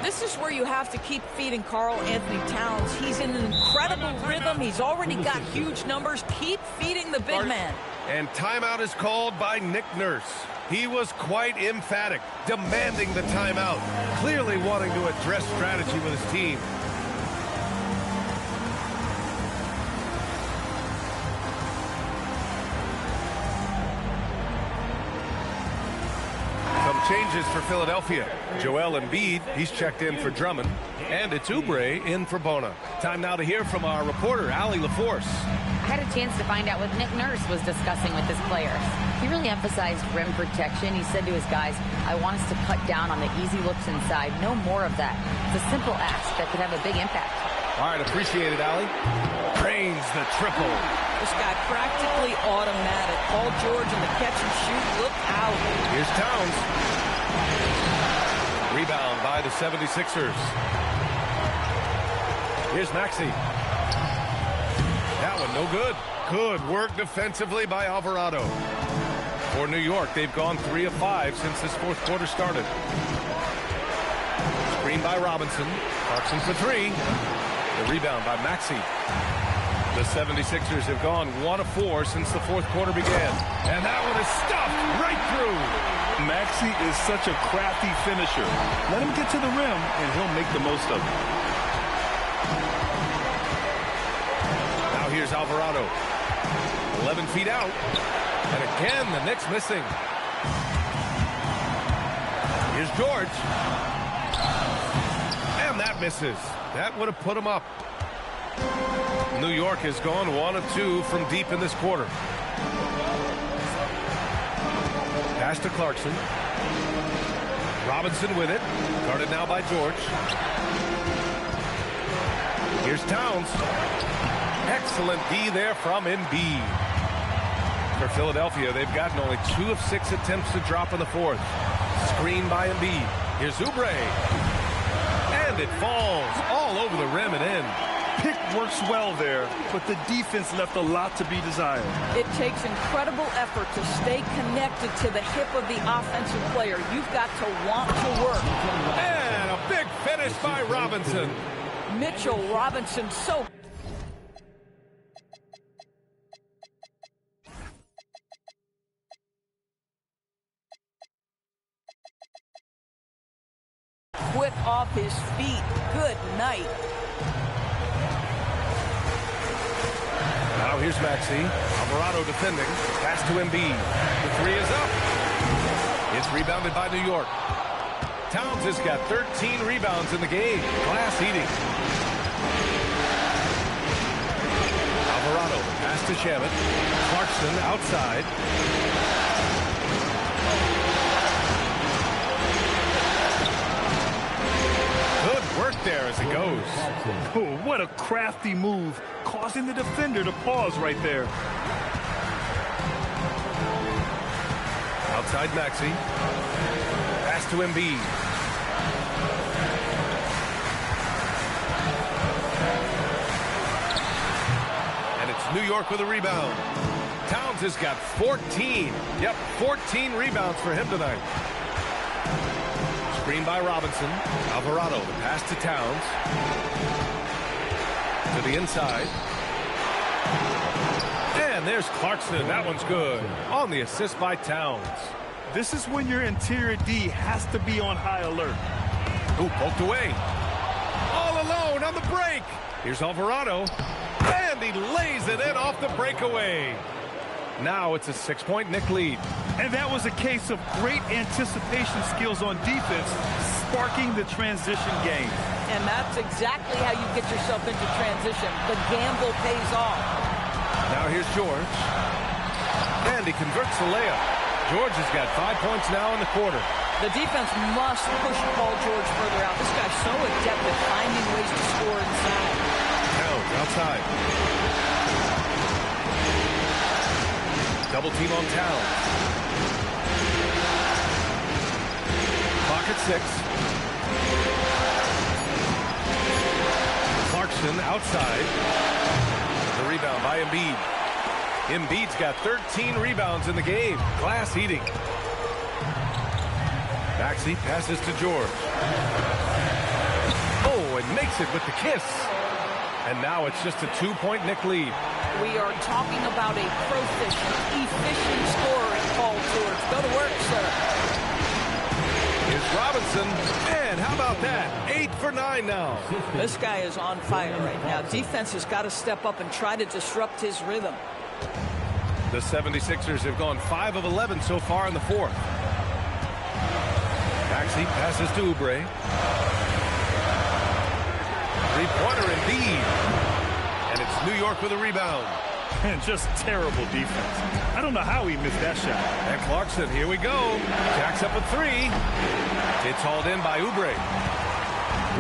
This is where you have to keep feeding Karl Anthony Towns. He's in an incredible rhythm. He's already got huge numbers. Keep feeding the big man. And timeout is called by Nick Nurse. He was quite emphatic, demanding the timeout, clearly wanting to address strategy with his team. Changes for Philadelphia. Joel Embiid, he's checked in for Drummond. And it's Oubre in for Bona. Time now to hear from our reporter, Allie LaForce. I had a chance to find out what Nick Nurse was discussing with his players. He really emphasized rim protection. He said to his guys, I want us to cut down on the easy looks inside. No more of that. It's a simple ask that could have a big impact. All right, appreciate it, Allie. Cranes the triple. This guy practically automatic. Paul George in the catch and shoot. Look out. Here's Towns. Rebound by the 76ers. Here's Maxey. That one no good. Good work defensively by Alvarado. For New York, they've gone 3 of 5 since this fourth quarter started. Screen by Robinson. Clarkson for 3. The rebound by Maxey. The 76ers have gone 1 of 4 since the fourth quarter began. And that one is stuffed right through. Maxey is such a crafty finisher. Let him get to the rim, and he'll make the most of it. Now here's Alvarado. 11 feet out. And again, the Knicks missing. Here's George. And that misses. That would have put him up. New York has gone 1 of 2 from deep in this quarter. Pass to Clarkson. Robinson with it. Guarded now by George. Here's Towns. Excellent D there from Embiid. For Philadelphia, they've gotten only 2 of 6 attempts to drop in the fourth. Screen by Embiid. Here's Oubre. And it falls all over the rim and in. Pick works well there, but the defense left a lot to be desired. It takes incredible effort to stay connected to the hip of the offensive player. You've got to want to work. And a big finish by Robinson. Mitchell Robinson so quick off his feet. Good night. Now Now here's Maxey. Alvarado defending. Pass to Embiid. The three is up. It's rebounded by New York. Towns has got 13 rebounds in the game. Glass eating. Alvarado, pass to Shamit. Clarkson outside. Good work there as it goes. Oh, what a crafty move, causing the defender to pause right there. Outside Maxey. Pass to Embiid. And it's New York with a rebound. Towns has got 14. Yep, 14 rebounds for him tonight. Screen by Robinson. Alvarado, the pass to Towns. To the inside. And there's Clarkson. That one's good. On the assist by Towns. This is when your interior D has to be on high alert. Ooh, poked away. All alone on the break. Here's Alvarado. And he lays it in off the breakaway. Now it's a 6-point Knick lead. And that was a case of great anticipation skills on defense, sparking the transition game. And that's exactly how you get yourself into transition. The gamble pays off. Now here's George. And he converts the layup. George has got 5 points now in the quarter. The defense must push Paul George further out. This guy's so adept at finding ways to score inside. Towns outside. Double team on Towns. Clock at 6. Clarkson outside. The rebound by Embiid. Embiid's got 13 rebounds in the game. Glass eating. Maxey passes to George. Oh, and makes it with the kiss. And now it's just a 2-point Knick lead. We are talking about a proficient, efficient scorer in Paul George. Go to work, sir. Here's Robinson. And how about that? 8 for 9 now. This guy is on fire right now. Defense has got to step up and try to disrupt his rhythm. The 76ers have gone 5 of 11 so far in the fourth. Maxey passes to Oubre. Three-pointer Embiid. And it's New York with a rebound. And just terrible defense. I don't know how he missed that shot. And Clarkson, here we go. Jacks up a 3. It's hauled in by Oubre.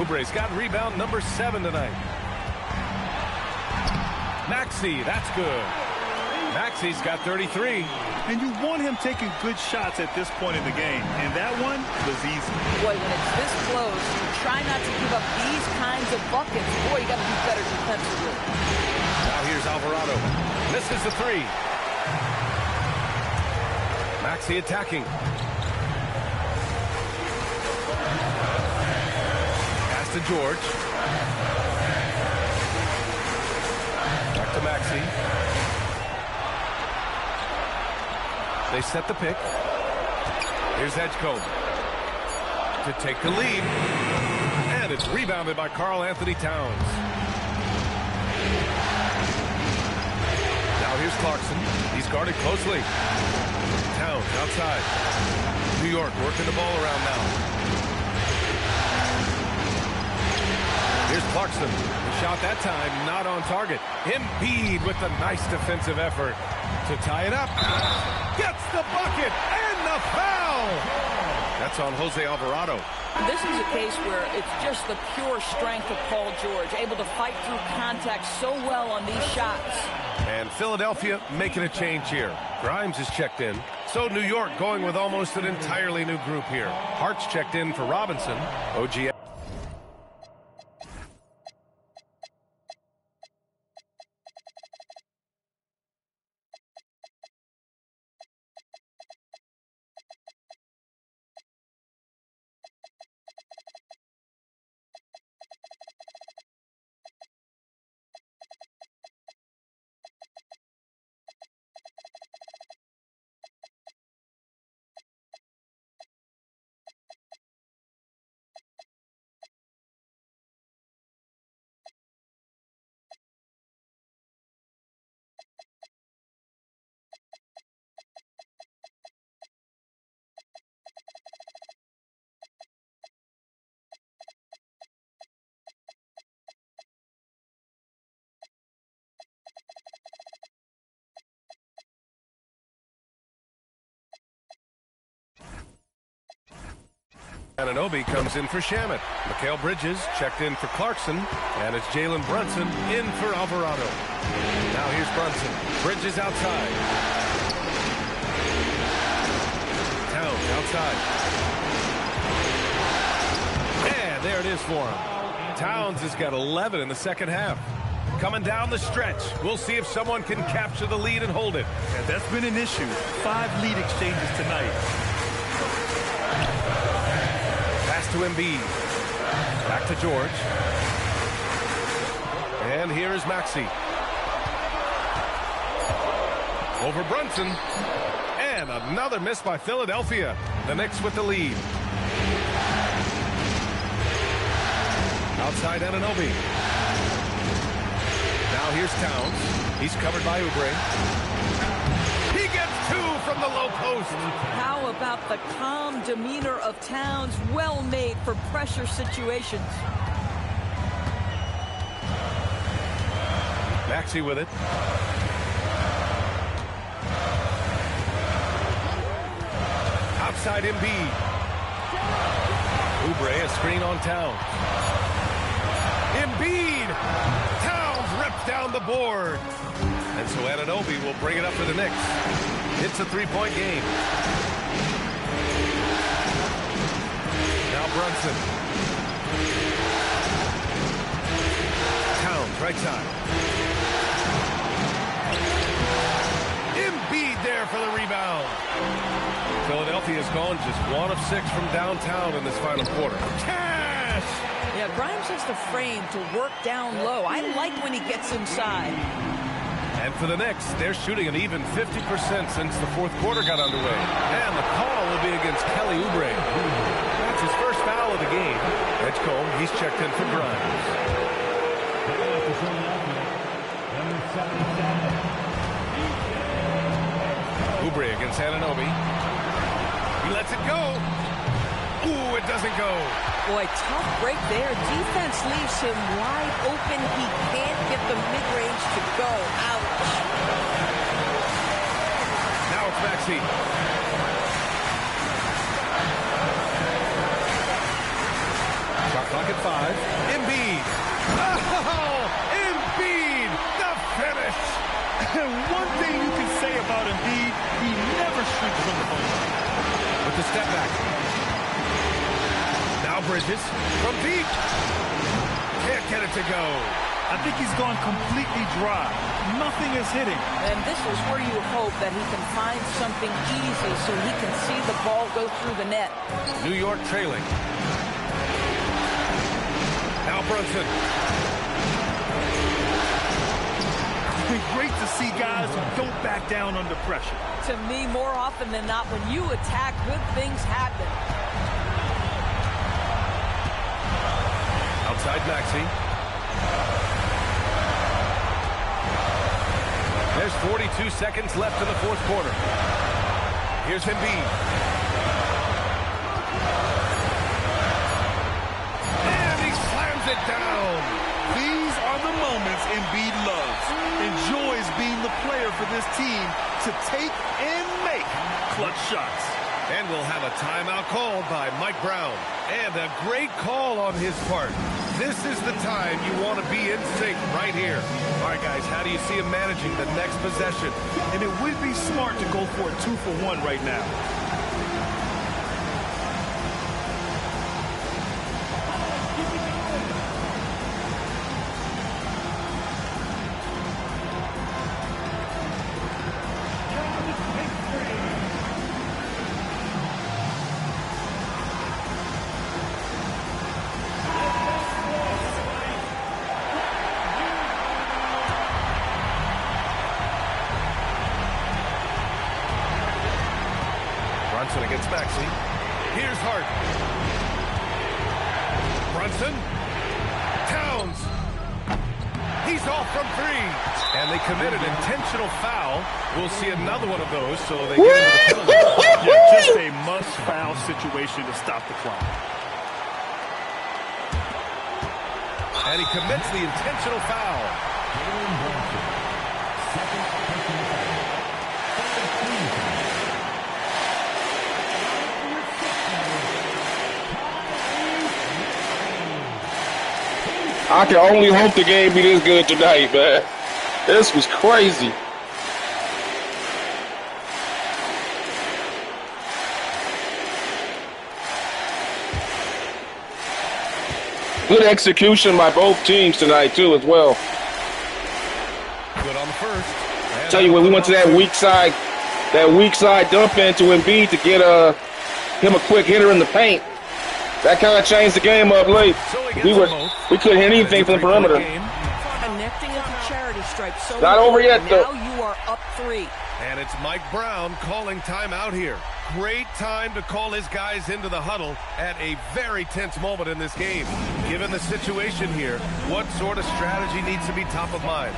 Oubre's got rebound number 7 tonight. Maxey, that's good. Maxey's got 33. And you want him taking good shots at this point in the game. And that one was easy. Boy, when it's this close, you try not to give up these kinds of buckets. Boy, you got to be better defensively. Now here's Alvarado. Misses the 3. Maxey attacking. Pass to George. Back to Maxey. They set the pick. Here's Edgecombe to take the lead. And it's rebounded by Karl Anthony Towns. Now here's Clarkson. He's guarded closely. Towns outside. New York working the ball around now. Here's Clarkson. The shot that time not on target. Embiid with the nice defensive effort to tie it up. Gets the bucket and the foul. That's on Jose Alvarado. This is a case where it's just the pure strength of Paul George, able to fight through contact so well on these shots. And Philadelphia making a change here. Grimes is checked in. So New York going with almost an entirely new group here. Hart's checked in for Robinson. OG Anunoby comes in for Shamet. Mikal Bridges checked in for Clarkson. And it's Jalen Brunson in for Alvarado. Now here's Brunson. Bridges outside. Towns outside. And there it is for him. Towns has got 11 in the second half. Coming down the stretch. We'll see if someone can capture the lead and hold it. And that's been an issue. 5 lead exchanges tonight. Pass to Embiid. Back to George. And here is Maxey. Over Brunson. And another miss by Philadelphia. The Knicks with the lead. Outside Anunoby. Now here's Towns. He's covered by Oubre. He gets 2 from the low post. How about the calm demeanor of Towns? Well made for pressure situations. Maxey with it. Outside Embiid. Oubre, a screen on Towns. Embiid! Towns rips down the board. And so Anunoby will bring it up for the Knicks. It's a 3-point game. Now Brunson. Towns, right side. Embiid there for the rebound. Philadelphia's gone just 1 of 6 from downtown in this final quarter. Cash! Yeah, Grimes has the frame to work down low. I like when he gets inside. And for the Knicks, they're shooting an even 50% since the fourth quarter got underway. And the call will be against Kelly Oubre. That's his first foul of the game. Edgecombe, he's checked in for Grimes. Oubre against Anunoby. He lets it go. Ooh, it doesn't go. Boy, tough break there. Defense leaves him wide open. He can't get the mid-range to go. Ouch. Now it's Maxey. Shot clock at 5. Embiid. Oh, Embiid, the finish. And one thing you can say about Embiid, he never shrinks from the ball. With the step back. Now Bridges from deep. Can't get it to go. I think he's gone completely dry. Nothing is hitting. And this is where you hope that he can find something easy so he can see the ball go through the net. New York trailing. Now Brunson. Great to see guys who don't back down under pressure. To me, more often than not, when you attack, good things happen. Outside Maxey. There's 42 seconds left in the fourth quarter. Here's Embiid. And he slams it down. These are the moments Embiid loves. Enjoys being the player for this team to take and make clutch shots. And we'll have a timeout called by Mike Brown. And a great call on his part. This is the time you want to be in sync right here. All right, guys, how do you see him managing the next possession? And it would be smart to go for a 2-for-1 right now. Brunson against Maxey. Here's Hart. Brunson. Towns. He's off from 3. And they commit an intentional foul. We'll see another one of those, so they get into the penalty. Yeah, just a must-foul situation to stop the clock. And he commits the intentional foul. I can only hope the game be this good tonight, man. This was crazy. Good execution by both teams tonight, too, as well. Good on the first. Tell you what, we went to that weak side dump into Embiid to get him a quick hitter in the paint. That kind of changed the game up late. We couldn't hit anything from the perimeter. Connecting at the charity stripe. So not over yet, though. Now you are up 3. And it's Mike Brown calling timeout here. Great time to call his guys into the huddle at a very tense moment in this game. Given the situation here, what sort of strategy needs to be top of mind?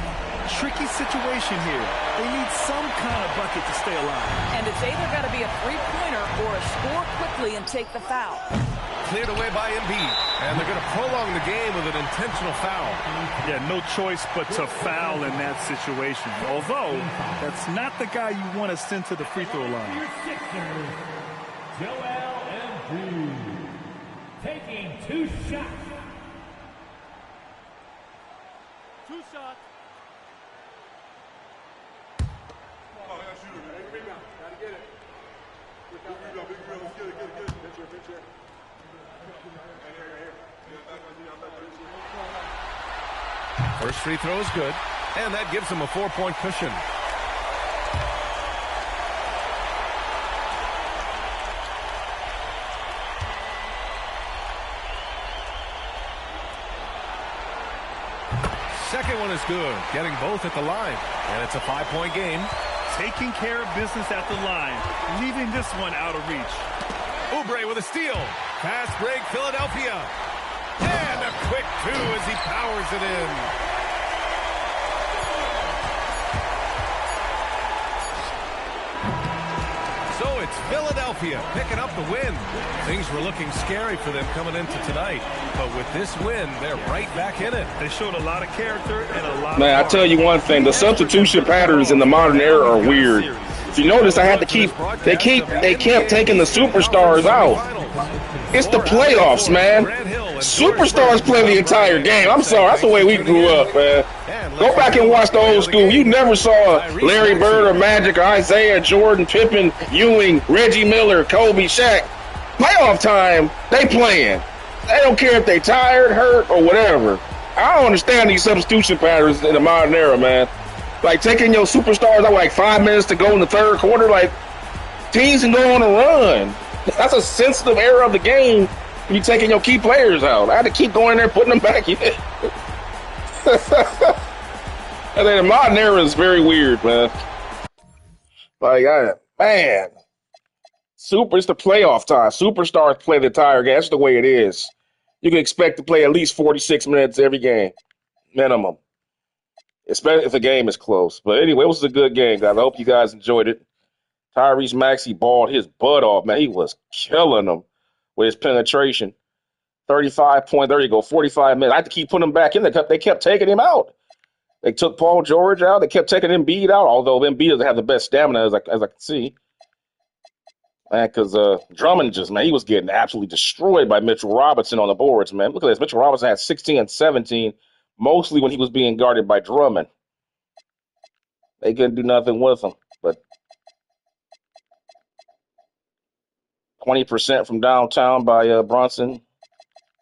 Tricky situation here. They need some kind of bucket to stay alive. And it's either got to be a three-pointer or a score quickly and take the foul. Cleared away by Embiid. And they're going to prolong the game with an intentional foul. Yeah, no choice but to foul in that situation. Although, that's not the guy you want to send to the free throw line. Your Sixers, Joel Embiid, taking 2 shots. 2 shots. First free throw is good, and that gives him a 4-point cushion. Second one is good, getting both at the line, and it's a 5-point game. Taking care of business at the line, leaving this one out of reach. Oubre with a steal. Fast break, Philadelphia. And a quick 2 as he powers it in. So it's Philadelphia picking up the win. Things were looking scary for them coming into tonight. But with this win, they're right back in it. They showed a lot of character and a lot Man, of I tell you one thing. The substitution patterns in the modern era are weird. If you notice, I had to they kept taking the superstars out. It's the playoffs, man. Superstars play the entire game. I'm sorry, that's the way we grew up, man. Go back and watch the old school. You never saw Larry Bird or Magic or Isaiah, Jordan, Pippen, Ewing, Reggie Miller, Kobe, Shaq. Playoff time, they playing. They don't care if they tired, hurt, or whatever. I don't understand these substitution patterns in the modern era, man. Like taking your superstars out like 5 minutes to go in the third quarter, like teams can go on a run. That's a sensitive era of the game. You taking your key players out. I had to keep going in there, putting them back in. And then the modern era is very weird, man. Like, man, it's the playoff time. Superstars play the entire game. That's the way it is. You can expect to play at least 46 minutes every game, minimum. Especially if the game is close. But anyway, it was a good game, guys. I hope you guys enjoyed it. Tyrese Maxey balled his butt off, man. He was killing them with his penetration. 35 point, there you go, 45 minutes. I had to keep putting him back in. They kept taking him out. They took Paul George out. They kept taking Embiid out, although Embiid doesn't have the best stamina, as I can see. Man, because Drummond he was getting absolutely destroyed by Mitchell Robinson on the boards, man. Look at this. Mitchell Robinson had 16 and 17, mostly when he was being guarded by Drummond. They couldn't do nothing with him. But 20% from downtown by Brunson,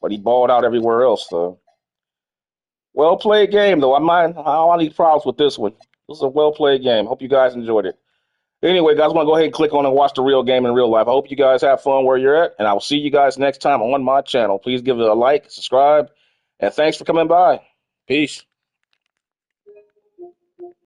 but he balled out everywhere else. So, well-played game, though. I don't have any problems with this one. This is a well-played game. Hope you guys enjoyed it. Anyway, guys, I want to go ahead and click on and watch the real game in real life. I hope you guys have fun where you're at, and I will see you guys next time on my channel. Please give it a like, subscribe, and thanks for coming by. Peace.